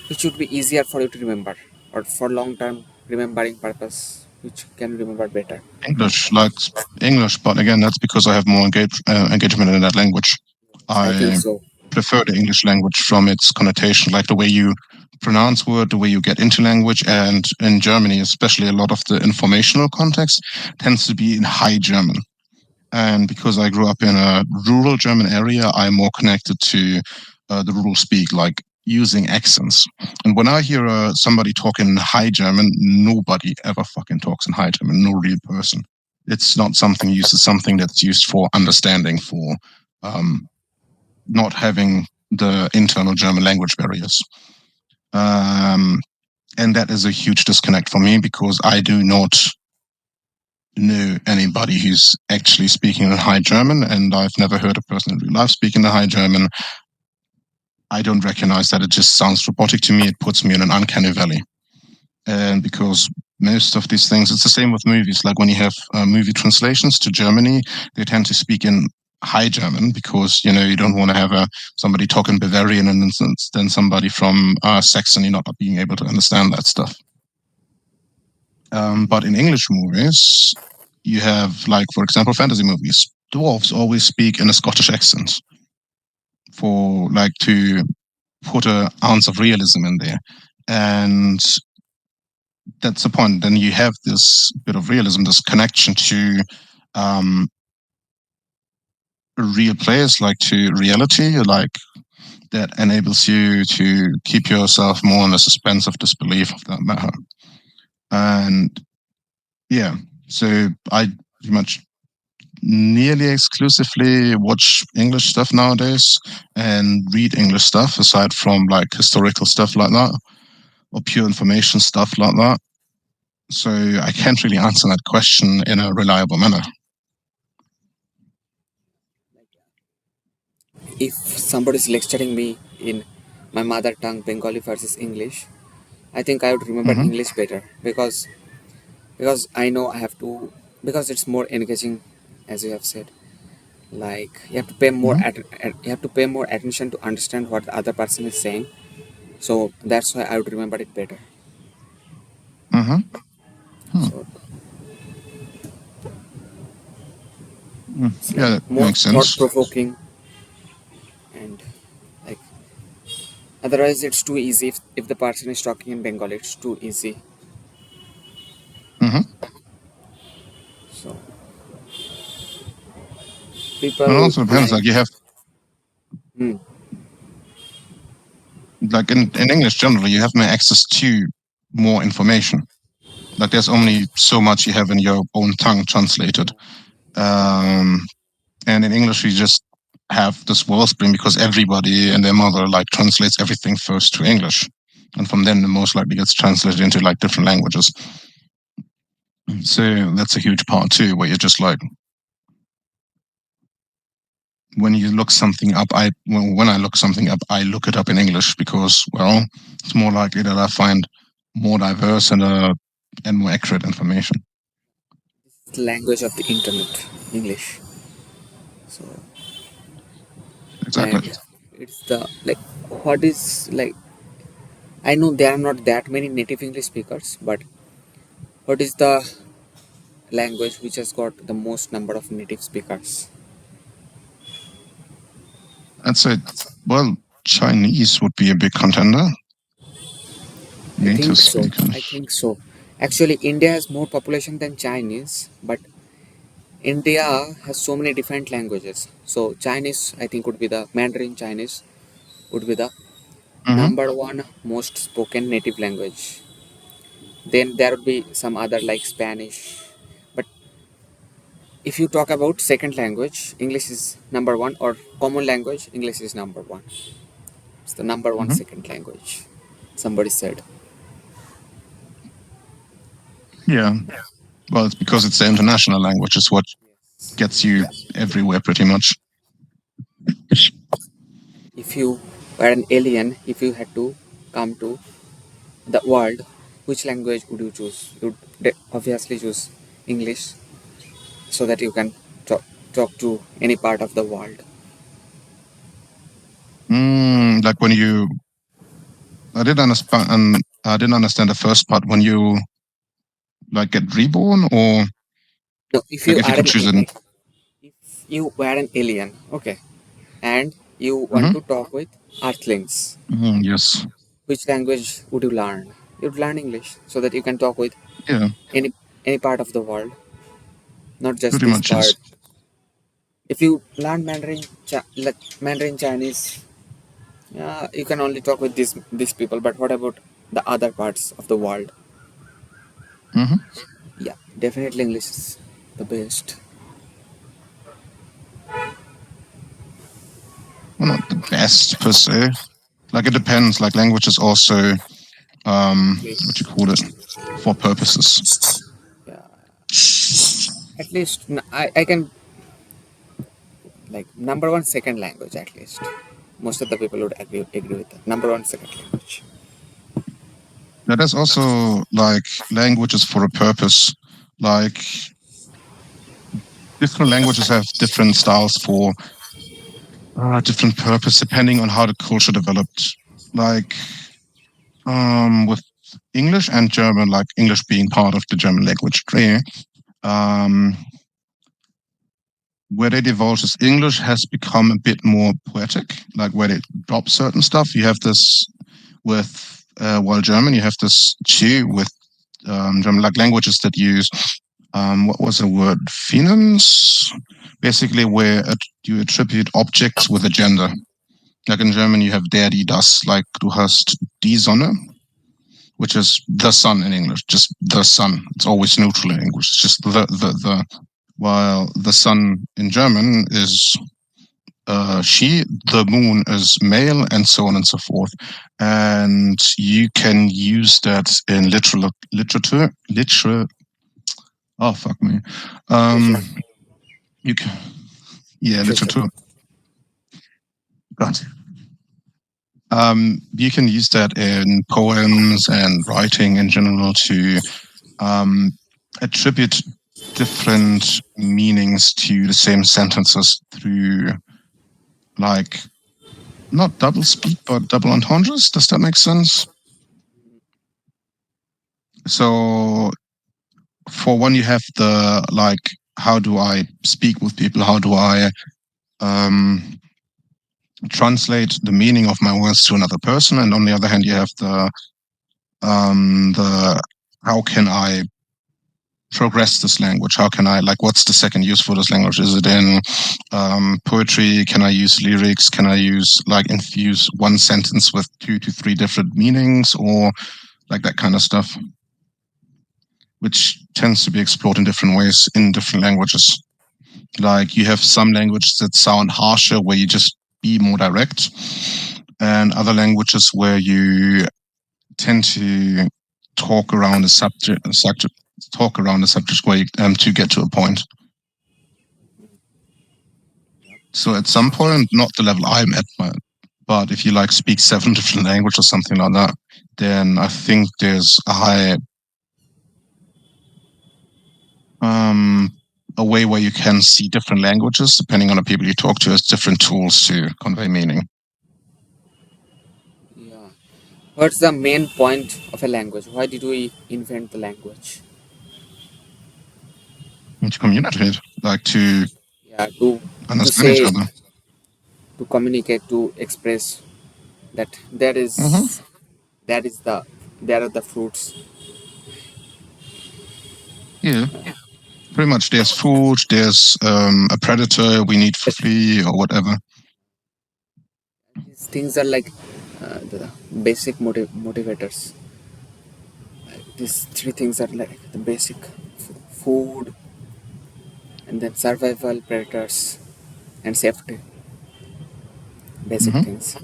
which would be easier for you to remember, or for long term remembering purpose, which can you remember better? English, like English, but again, that's because I have more engagement in that language. I think I so. prefer the English language from its connotation, like the way you pronounce word, the way you get into language, and in Germany, especially a lot of the informational context tends to be in High German. And because I grew up in a rural German area, I'm more connected to the rural speak, like using accents. And when I hear somebody talk in High German, nobody ever fucking talks in High German, no real person. It's not something used, it's something that's used for understanding, for um, not having the internal German language barriers. Um, and that is a huge disconnect for me because I do not know anybody who's actually speaking in High German, and I've never heard a person in real life speaking in High German. I don't recognize that. It just sounds robotic to me. It puts me in an uncanny valley. And because most of these things, it's the same with movies. Like when you have movie translations to Germany, they tend to speak in High German because you don't want to have somebody talking Bavarian and then somebody from Saxony not being able to understand that stuff. But in English movies, you have, like, for example, fantasy movies. Dwarves always speak in a Scottish accent for, like, to put an ounce of realism in there. And that's the point. Then you have this bit of realism, this connection to um, real players, like to reality, like that enables you to keep yourself more in the suspense of disbelief of that matter. And yeah, so I pretty much nearly exclusively watch English stuff nowadays and read English stuff aside from like historical stuff like that or pure information stuff like that. So I can't really answer that question in a reliable manner. If somebody is lecturing me in my mother tongue, Bengali versus English, I think I would remember Mm-hmm. English better because I know I have to because it's more engaging, as you have said. Like you have to pay more Mm-hmm. you have to pay more attention to understand what the other person is saying. So that's why I would remember it better. Mm-hmm. Hmm. So it's like Yeah, that more makes thought sense. provoking and like otherwise it's too easy if the person is talking in Bengali it's too easy. Mm-hmm. So It people also depends. might Like you have, hmm, like in English generally, you have more access to more information. Like there's only so much you have in your own tongue translated. Um, and in English, we just have this wellspring because everybody and their mother like translates everything first to English, and from then it most likely gets translated into like different languages. So that's a huge part too, where you're just like when you look something up, when I look something up, I look it up in English because well, it's more likely that I find more diverse and more accurate information. the language of the internet, English. So Exactly. and it's the like what is like I know there are not that many native English speakers, but what is the language which has got the most number of native speakers? I'd say, well, Chinese would be a big contender. I Native think so. I speakers. think so. Actually, India has more population than Chinese, but India has so many different languages. So Chinese, I think, would be the Mandarin Chinese would be the Mm-hmm. number one most spoken native language. Then there would be some other like Spanish. But if you talk about second language, English is number one, or common language, English is number one. It's the number one Mm-hmm. second language. Somebody said. Yeah. Well, it's because it's the international language. It's what gets you everywhere pretty much. If you were an alien, if you had to come to the world, which language would you choose? You would obviously choose English, so that you can talk to any part of the world. Like when you, I didn't understand the first part. When you like get reborn, or No, if like you if you are could an choose it. like, if you were an alien, okay, and you want Mm-hmm. to talk with Earthlings, Yes. which language would you learn? You'd learn English, so that you can talk with Yeah. any part of the world, not just Pretty this much part. yes. If you learn like Mandarin Chinese, you can only talk with these people. But what about the other parts of the world? Mm-hmm. Yeah, definitely English is the best. Well, not the best per se. Like it depends. Like language is also what you call it for purposes. Yeah, at least I can like number one second language at least. Most of the people would agree with that. Number one second language. Now, there's also like languages for a purpose. Like different languages have different styles for different purpose depending on how the culture developed. Like with English and German, like English being part of the German language tree, um, where they divulge this English has become a bit more poetic, like where they drop certain stuff. You have this with while German, you have this too with German like languages that use what was the word? Phonons, basically where you attribute objects with a gender. Like in German, you have der, die, das. Like du hast die Sonne, which is the sun in English, just the sun. It's always neutral in English. It's just the. While the sun in German is she, the moon is male, and so on and so forth. And you can use that in literature. Oh fuck me. Literature. You can, yeah, Literature. literature. God. You can use that in poems and writing in general to um, attribute different meanings to the same sentences through like not double speak but double entendres. Does that make sense? So for one, you have the like, how do I speak with people? How do I um, translate the meaning of my words to another person? And on the other hand, you have the how can I progress this language? How can I like what's the second use for this language? Is it in poetry? Can I use lyrics? Can I use like infuse one sentence with 2 to 3 different meanings or like that kind of stuff, which tends to be explored in different ways in different languages. Like you have some languages that sound harsher where you just be more direct, and other languages where you tend to talk around the subject talk around the subject way to get to a point. So at some point, not the level I'm at, but if you like speak 7 different languages or something like that, then I think there's a way where you can see different languages depending on the people you talk to as different tools to convey meaning Yeah. What's the main point of a language? Why did we invent the language? and to communicate, like to Yeah, to understand each say other. to communicate, to express that Hmm. that is the there are the fruits. Yeah, pretty much. There's food. There's a predator we need to flee or whatever. These things are like the basic motivators. These three things are like the basic food, and then survival, predators, and safety. Basic Hmm. things.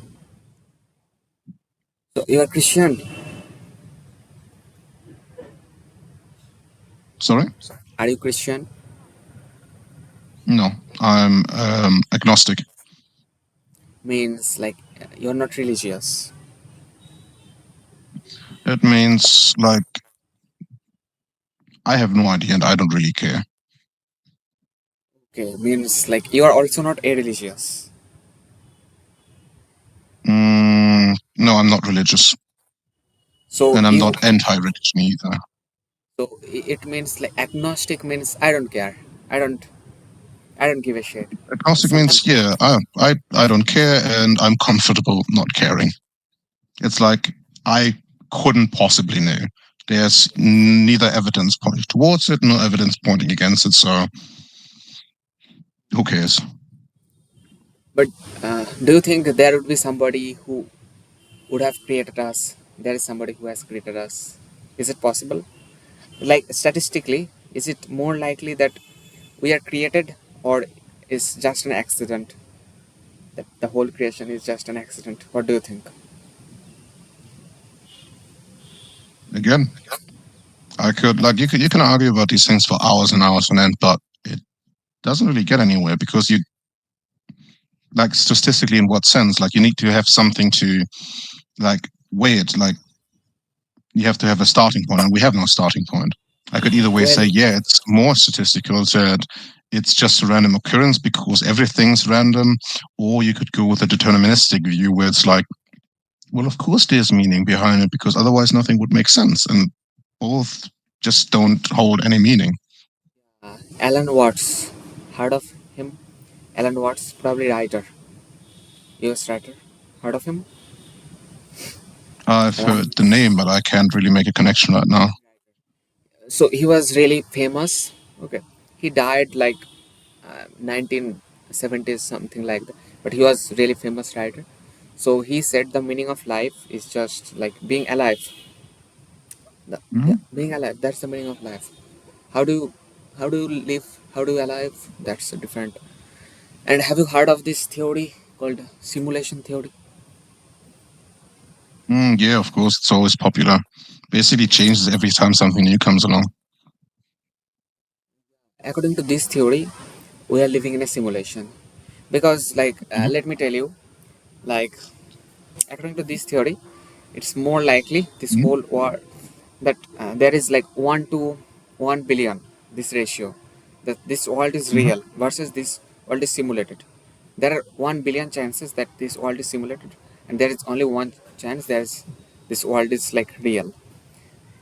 So you are Christian. Sorry? Are you Christian? No, I'm agnostic. Means like you're not religious. It means like I have no idea and I don't really care. Okay, means like you are also not a religious. No, I'm not religious, So and I'm you not anti-religion either. so it means like agnostic means I don't care. I don't I don't give a shit. Agnostic Sometimes means yeah, I don't care and I'm comfortable not caring. It's like I couldn't possibly know. There's neither evidence pointing towards it nor evidence pointing against it, so who cares? but do you think there would be somebody who would have created us? There is somebody who has created us. Is it possible? Like statistically, is it more likely that we are created or is just an accident? That the whole creation is just an accident. What do you think? Again, I could like you can argue about these things for hours and hours on end, but it doesn't really get anywhere because you like statistically in what sense? Like you need to have something to like weigh it. Like you have to have a starting point, and we have no starting point. I could either way Well, say, yeah, it's more statistical, that it's just a random occurrence because everything's random, or you could go with a deterministic view where it's like, well, of course there's meaning behind it because otherwise nothing would make sense, and both just don't hold any meaning. Alan Watts, heard of him? Alan Watts, probably writer, US writer. Heard of him? I've Alan heard the name, but I can't really make a connection right now. So he was really famous. Okay, he died like 1970s, something like that. But he was really famous writer. So he said the meaning of life is just like being alive. Yeah, Mhm. being alive. That's the meaning of life. How do you, how do you live? How do you alive? That's a different. And have you heard of this theory called simulation theory? Yeah, of course, it's always popular. Basically, changes every time something new comes along. According to this theory, we are living in a simulation because, like, Mhm. let me tell you, like according to this theory, it's more likely this Mhm. whole world that there is like 1 to 1 billion, this ratio, that this world is Mhm. real versus this world is simulated. There are 1 billion chances that this world is simulated, and there is only one chance there's this world is like real.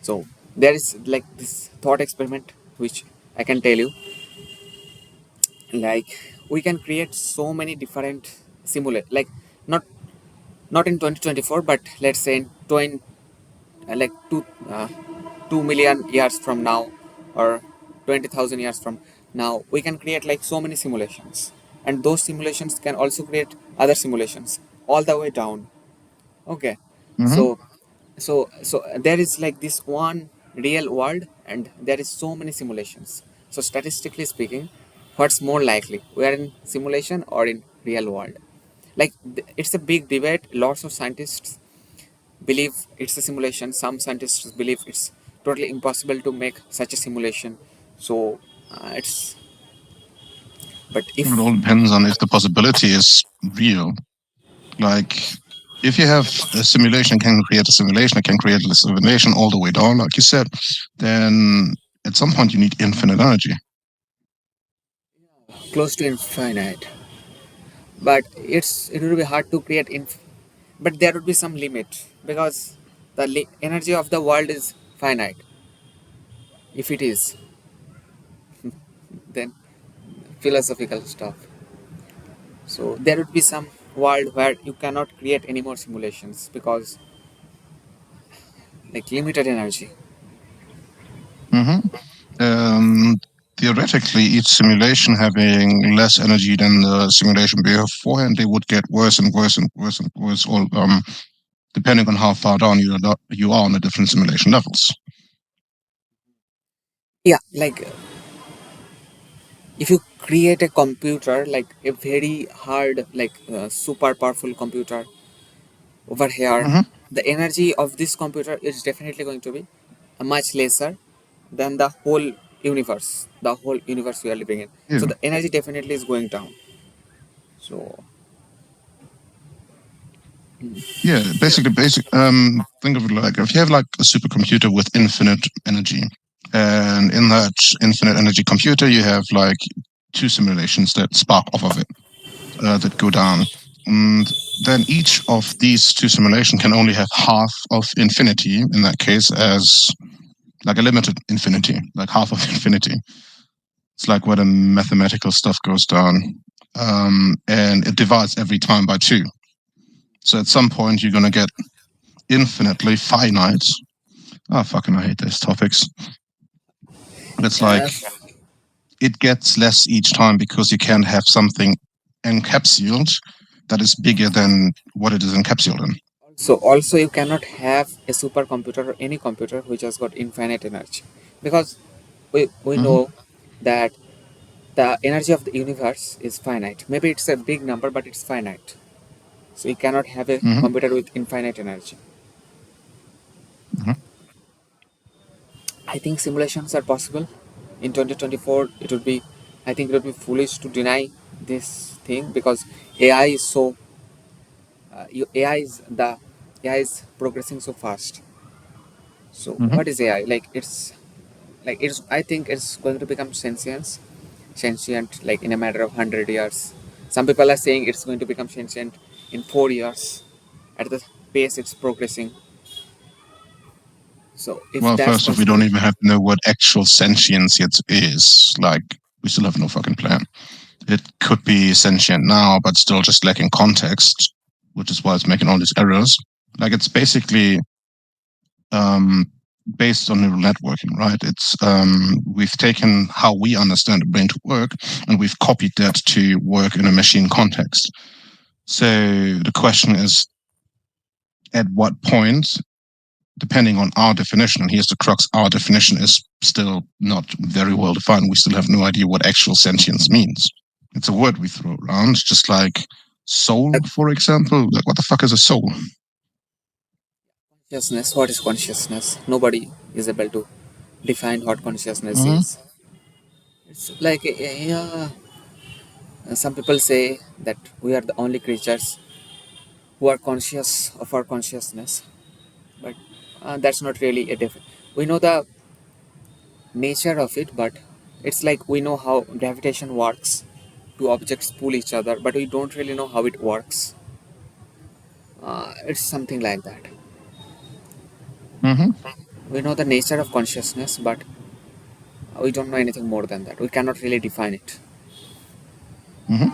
So there is like this thought experiment which I can tell you, like we can create so many different simulate, like not not in 2024, but let's say in 20 like 2 million years from now, or 20,000 years from now, we can create like so many simulations, and those simulations can also create other simulations all the way down. Okay, Mhm. so so there is like this one real world and there is so many simulations. So statistically speaking, what's more likely, we are in simulation or in real world? Like it's a big debate. Lots of scientists believe it's a simulation. Some scientists believe it's totally impossible to make such a simulation. So it's but It if all depends on if the possibility is real. Like, if you have a simulation can create a simulation, it can create a simulation all the way down, like you said, then at some point you need infinite energy. close to infinite, but it will be hard to create but there would be some limit because the energy of the world is finite. If it is, then philosophical stuff. So there would be some. world where you cannot create any more simulations because like limited energy. hmm Theoretically, each simulation having less energy than the simulation beforehand, they would get worse and worse and worse and worse, all depending on how far down you are on the different simulation levels. Yeah, like if you create a computer, like a very hard, like super powerful computer over here, hmm the energy of this computer is definitely going to be much lesser than the whole universe we are living in. So Yeah, the energy definitely is going down. So yeah. Basically, think of it like if you have like a supercomputer with infinite energy, and in that infinite energy computer, you have like two simulations that spark off of it, that go down. And then each of these two simulations can only have half of infinity, in that case, as like a limited infinity, like half of infinity. It's like where the mathematical stuff goes down. And it divides every time by two. So at some point, you're going to get infinitely finite. Oh, fucking, I hate these topics. It's uh, like it gets less each time because you can't have something encapsulated that is bigger than what it is encapsulated in. also you cannot have a supercomputer or any computer which has got infinite energy because we hmm know that the energy of the universe is finite. Maybe it's a big number, but it's finite. So you cannot have a hmm computer with infinite energy. hmm I think simulations are possible. In 2024, it would be, I think it would be foolish to deny this thing because AI is so, AI is the AI is progressing so fast. So hmm what is AI? It's I think it's going to become sentient like in a matter of 100 years. Some people are saying it's going to become sentient in 4 years at the pace it's progressing. So if Well, that's first off, we don't possible, even have to know what actual sentience yet is. Like, we still have no fucking plan. It could be sentient now, but still just lacking context, which is why it's making all these errors. Like, it's basically um, based on neural networking, right? It's we've taken how we understand the brain to work, and we've copied that to work in a machine context. So the question is, at what point, depending on our definition, and here's the crux, our definition is still not very well defined. We still have no idea what actual sentience means. It's a word we throw around, just like soul, for example. Like, what the fuck is a soul? consciousness, what is consciousness? Nobody is able to define what consciousness Mm-hmm. is. It's like, yeah, some people say that we are the only creatures who are conscious of our consciousness, but that's not really a we know the nature of it, but it's like we know how gravitation works. Two objects pull each other, but we don't really know how it works. It's something like that. Mm-hmm. We know the nature of consciousness, but we don't know anything more than that. We cannot really define it. Mm-hmm.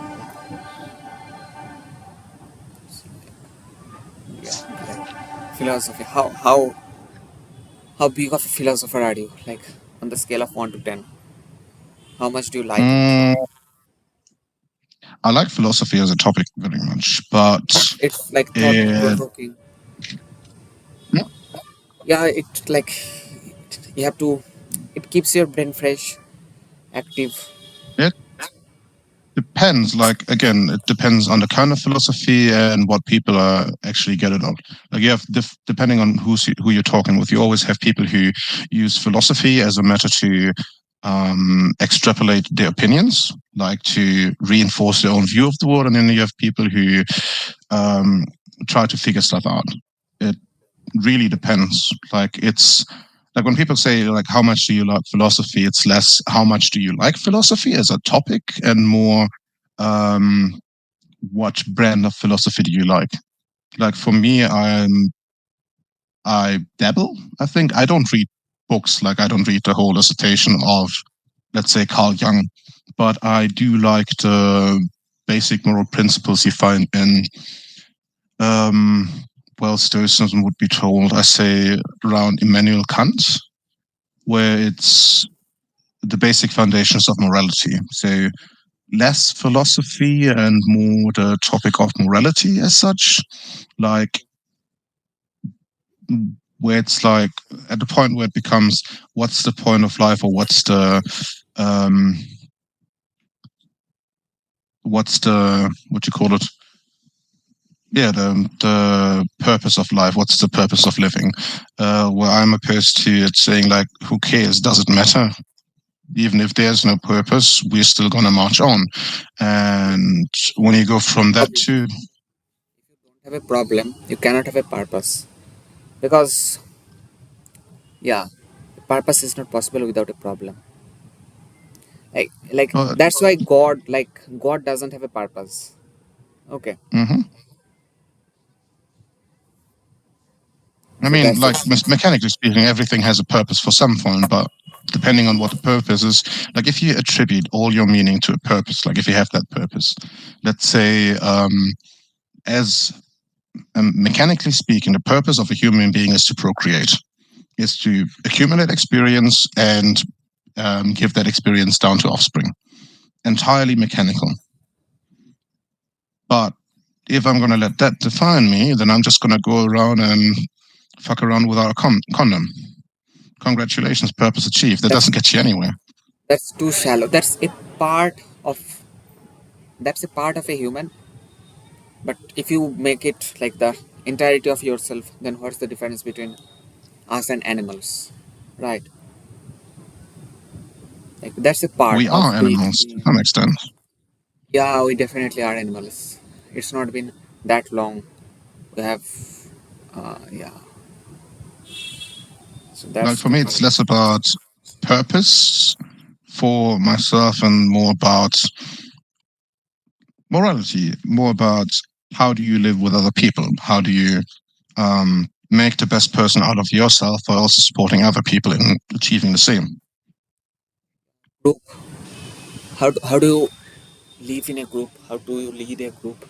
Yeah, like philosophy. How big of a philosopher are you? Like on the scale of 1 to 10, how much do you like it? Mm, I like philosophy as a topic very much, but It's like thought it, provoking. Yeah, it like you have to. It keeps your brain fresh, active. it depends. Like, again, it depends on the kind of philosophy and what people are actually get it on. Like, you have depending on who you're talking with, you always have people who use philosophy as a method to extrapolate their opinions, like to reinforce their own view of the world, and then you have people who um, try to figure stuff out. It really depends. Like, it's like when people say like, how much do you like philosophy, it's less how much do you like philosophy as a topic and more um what brand of philosophy do you like. Like, for me, I dabble. I think I don't read books, like I don't read the whole dissertation of, let's say, Carl Jung, but I do like the basic moral principles you find in, well, Stoicism would be told, I say, around Immanuel Kant, where it's the basic foundations of morality. So less philosophy and more the topic of morality as such, like where it's like at the point where it becomes what's the point of life, or um what's the what you call it, yeah, the purpose of life, what's the purpose of living, where I'm opposed to it saying like, who cares, does it matter? Even if there's no purpose, we're still gonna march on. And when you go from that Problem. to, If you don't have a problem, you cannot have a purpose. Because, yeah, purpose is not possible without a problem. Like uh, that's why God doesn't have a purpose. Okay, mhm. I so mean, that's like it. mechanically speaking, everything has a purpose for some fun, but depending on what the purpose is, like if you attribute all your meaning to a purpose, like if you have that purpose, let's say, as mechanically speaking, the purpose of a human being is to procreate, is to accumulate experience and give that experience down to offspring. Entirely mechanical. But if I'm going to let that define me, then I'm just going to go around and fuck around without a condom. Congratulations, purpose achieved. That That's doesn't get you anywhere. that's too shallow. Part of that's a part of a human. But if you make it like the entirety of yourself, then what's the difference between us and animals, right? Like that's a part We of are we. animals to some extent. Yeah, we definitely are animals. It's not been that long. We have, yeah. So Like that's for the me, part. it's less about purpose for myself and more about morality, more about how do you live with other people? How do you make the best person out of yourself while also supporting other people in achieving the same? Group. How do you live in a group? How do you lead a group?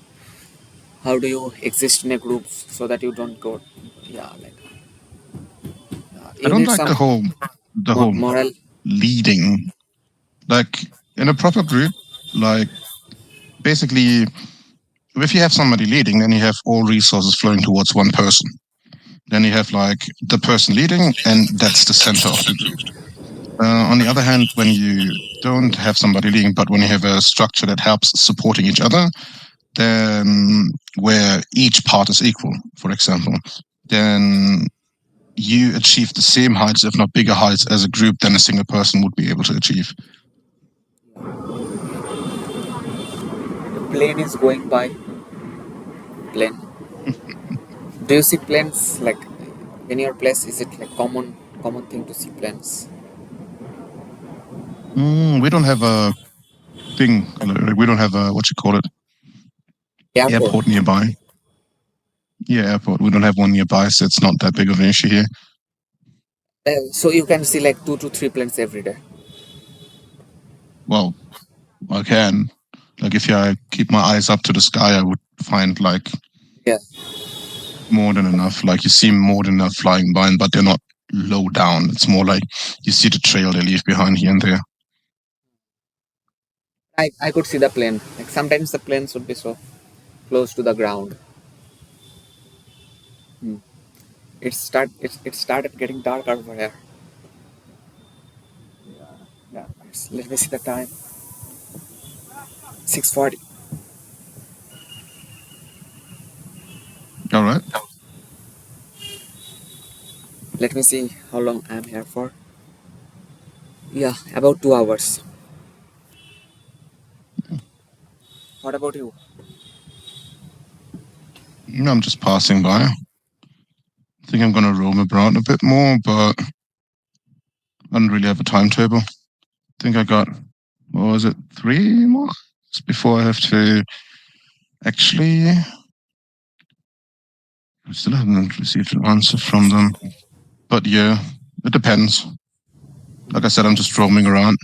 How do you exist in a group so that you don't go? Yeah, like I you don't need like some the whole moral. leading. Like in a proper group, like basically, if you have somebody leading, then you have all resources flowing towards one person. Then you have like the person leading, and that's the center of the group. On the other hand, when you don't have somebody leading, but when you have a structure that helps supporting each other, then where each part is equal, for example, then you achieve the same heights, if not bigger heights, as a group than a single person would be able to achieve. Plane is going by. Plane. Do you see planes like in your place? Is it like common thing to see planes? We don't have a thing. We don't have a what you call it, Airport. airport nearby. Yeah, airport. We don't have one nearby, so it's not that big of an issue here. So you can see like 2 to 3 planes every day. Well, I can. Like if I keep my eyes up to the sky, I would find like Yeah. more than enough. Like you see more than enough flying by, but they're not low down. It's more like you see the trail they leave behind here and there. I could see the plane. Like sometimes the planes would be so close to the ground. Hmm. It started getting dark over here. Yeah. Let me see the time. 6:40. All right. Let me see how long I'm here for. Yeah, about 2 hours. What about you? I'm just passing by. I think I'm gonna roam around a bit more, but I don't really have a timetable. I think I got, what was it, 3 more before I have to actually. I still haven't received an answer from them. But yeah, it depends. Like I said, I'm just roaming around.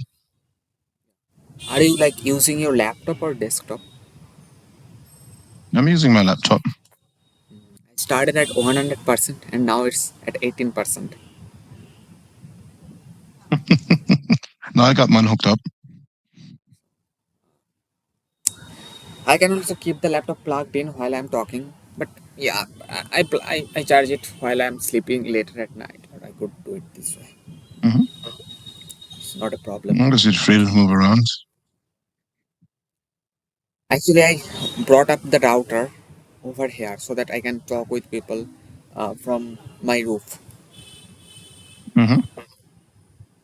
Are you like using your laptop or desktop? I'm using my laptop. I started at 100% and now it's at 18%. Now I got mine hooked up. I can also keep the laptop plugged in while I'm talking, but yeah, I charge it while I'm sleeping later at night, or I could do it this way. Mm-hmm. It's not a problem. I guess you're free to move around. Actually, I brought up the router over here so that I can talk with people from my roof. Mm-hmm.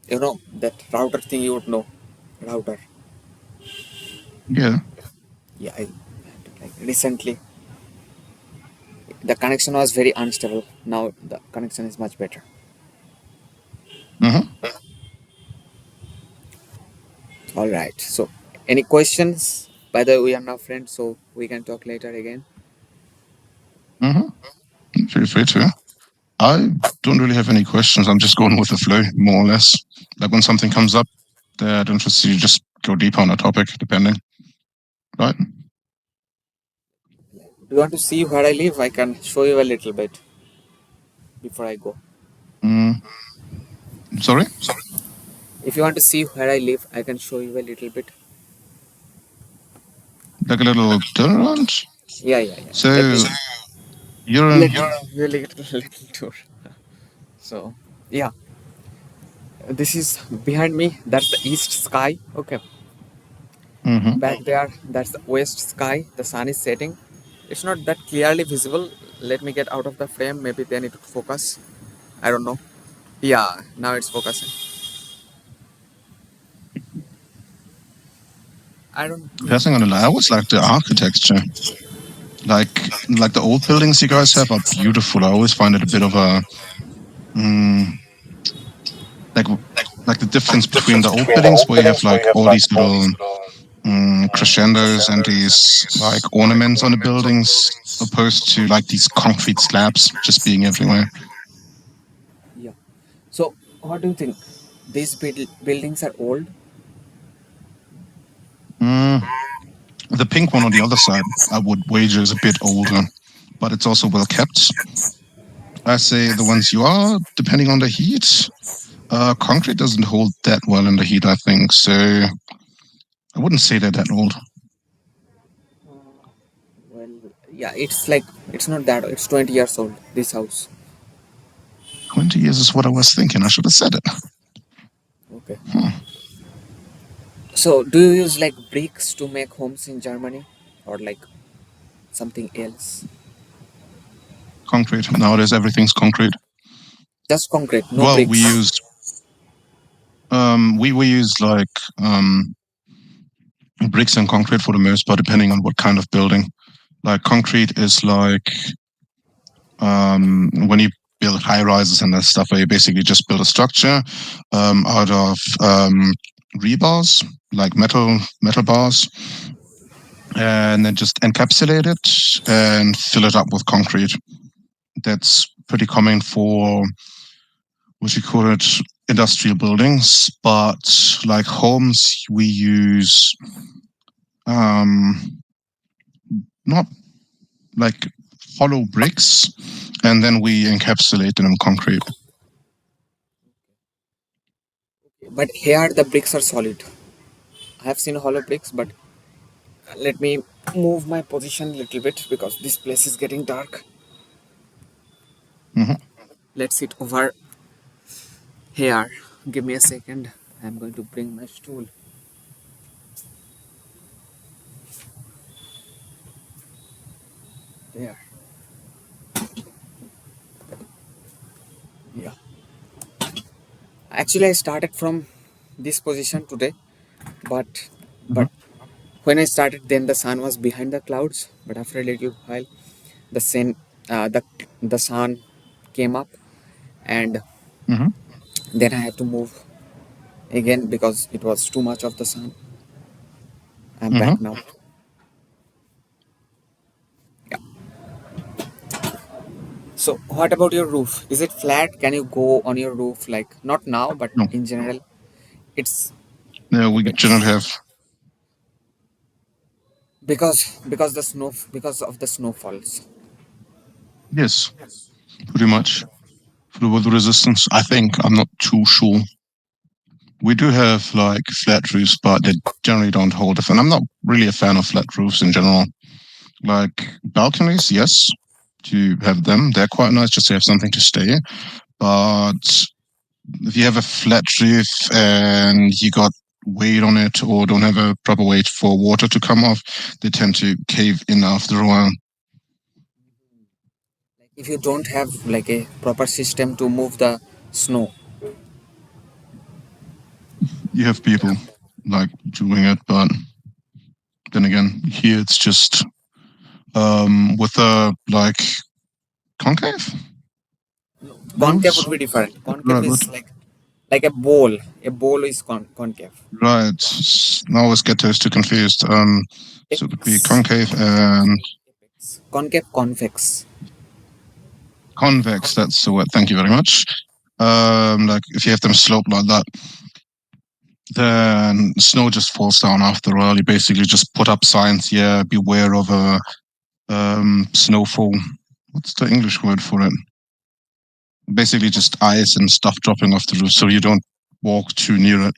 You know that router thing, you would know, router. Yeah. Yeah, like recently the connection was very unstable. Now the connection is much better. Mm-hmm. All right. So, any questions? By the way, we are now friends, so we can talk later again. Mm-hmm. Feel free to. I don't really have any questions. I'm just going with the flow, more or less. Like when something comes up that interests you, just go deeper on a topic, depending. Right? Do you want to see where I live? I can show you a little bit before I go. Mm, sorry? If you want to see where I live, I can show you a little bit. Like a little turnaround? Yeah, yeah, yeah. Let me So you're let in. me give you a little tour. So, yeah, this is behind me. That's the east sky. Okay, Mm-hmm. back there, that's the west sky. The sun is setting. It's not that clearly visible. Let me get out of the frame. Maybe then it would focus. I don't know. Yeah, now it's focusing. I don't think. Passing on the line, I always like the architecture. Like the old buildings you guys have are beautiful. I always find it a bit of a mm, like like the difference between the old buildings where you have like all these little crescendos and these like ornaments on the buildings, opposed to like these concrete slabs just being everywhere. Yeah. So, what do you think? These buildings are old. Mm, the pink one on the other side, I would wager is a bit older, but it's also well kept. I say the ones you are, depending on the heat. Concrete doesn't hold that well in the heat, I think. So I wouldn't say they're that old. Well, yeah, it's like it's not that. It's 20 years old. This house. 20 years is what I was thinking. I should have said it. Okay. Hmm. So, do you use like bricks to make homes in Germany, or like something else? Concrete. Nowadays, everything's concrete. Just concrete, no Well, we bricks. used we use like bricks and concrete for the most part, depending on what kind of building. Like concrete is like when you build high rises and that stuff, where you basically just build a structure out of rebars, like metal bars, and then just encapsulate it and fill it up with concrete. That's pretty common for what you call it industrial buildings, but like homes, we use um, not like hollow bricks, and then we encapsulate them in concrete. But here the bricks are solid. I have seen hollow bricks, but let me move my position a little bit because this place is getting dark. Hmm. Let's sit over here. Give me a second. I'm going to bring my stool. There. Yeah. Actually, I started from this position today, but Hmm. but when I started, then the sun was behind the clouds. But after a little while, the sun, the sun came up, and Hmm. then I had to move again because it was too much of the sun. I'm Hmm. back now. Yeah. So, what about your roof? Is it flat? Can you go on your roof? Like not now, but No, in general, it's no, we okay. generally have because because of the snowfalls. Yes, pretty much. For the weather resistance, I think I'm not too sure. We do have like flat roofs, but they generally don't hold up. And I'm not really a fan of flat roofs in general. Like balconies, yes, to have them. They're quite nice just to have something to stay. But if you have a flat roof and you got weight on it or don't have a proper weight for water to come off, they tend to cave in after a while. Like if you don't have like a proper system to move the snow. You have people like doing it, but then again, here it's just with a like concave Concave would roofs. be different. Concave Right, is like a bowl. A bowl is concave. right. I always get those two confused. So it would be Apex. concave and Apex. Concave, convex. convex. That's the word. Thank you very much. Like if you have them sloped like that, then snow just falls down after a while. You basically just put up signs. Yeah, beware of a snowfall. What's the English word for it? Basically, just ice and stuff dropping off the roof, so you don't walk too near it.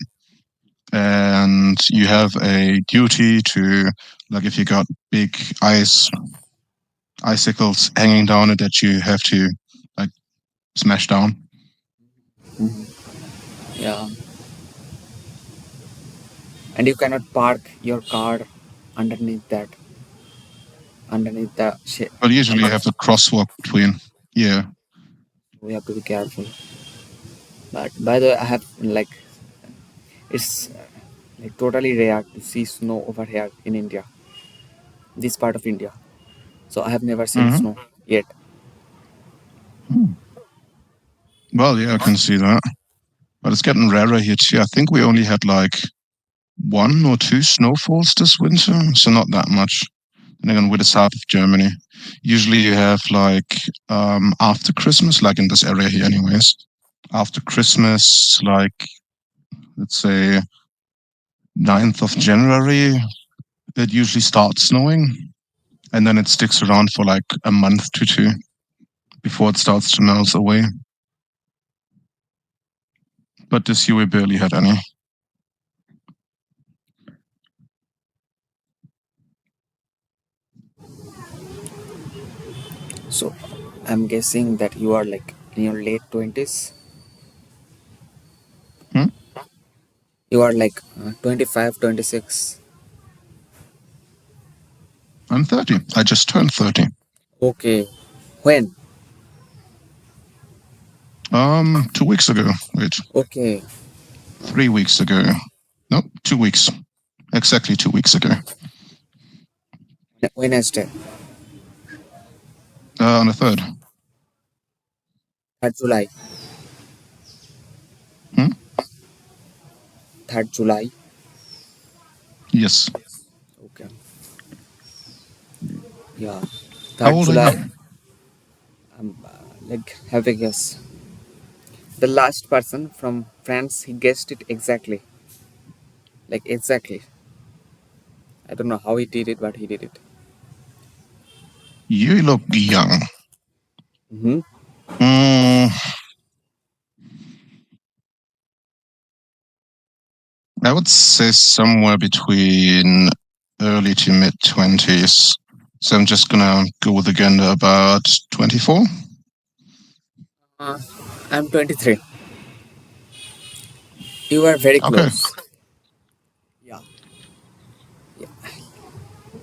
And you have a duty to, like, if you got big icicles hanging down it that you have to like smash down. Yeah. And you cannot park your car underneath that, underneath the shit. But usually you have the crosswalk between. Yeah. We have to be careful. But by the way, I have like it's like totally rare to see snow over here in India, this part of India. So I have never seen Mm-hmm. snow yet. Well, yeah, I can see that. But it's getting rarer here too. I think we only had like one or two snowfalls this winter, so not that much. And again, with the south of Germany, usually you have like after Christmas, like in this area here, anyways. After Christmas, like let's say 9th of January, it usually starts snowing, and then it sticks around for like a month to two before it starts to melt away. But this year we barely had any. So I'm guessing that you are like in your late 20s. Hmm? You are like 25, 26. I'm 30. I just turned 30. Okay. When? 2 weeks ago. Wait, Okay. 3 weeks ago. No, 2 weeks. Exactly 2 weeks ago. Wednesday, On the third. 3rd July. Hmm? 3rd July. Yes. Okay. Yeah. How 3rd old are you? July. Like have a guess. The last person from France, he guessed it exactly. Like exactly. I don't know how he did it, but he did it. You look young. Mm-hmm. Mm, I would say somewhere between early to mid 20s. So I'm just gonna go with again about 24. Uh, I'm 23. You are very Okay. close. Yeah.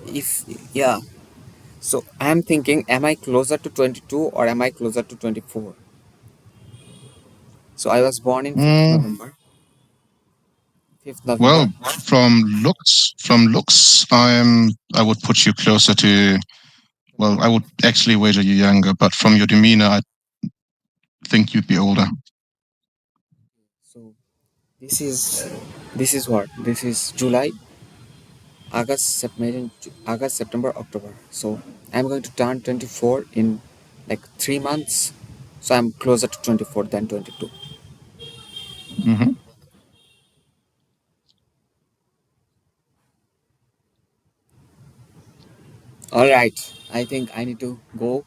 If yeah. So I'm thinking, am I closer to 22 or am I closer to 24? So I was born in 5th Mm, November. 5th well, November. from looks, I would put you closer to. Well, I would actually wager you younger, but from your demeanor, I think you'd be older. So this is what? This is July, August, September, October. So I'm going to turn 24 in like 3 months. So I'm closer to 24 than 22. Hmm. All right. I think I need to go.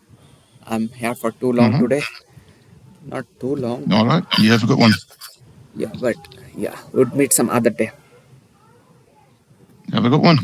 I'm here for too long Hmm. today. Not too long, but All right. You have a good one. yeah, but yeah, we'll meet some other day. Have a good one.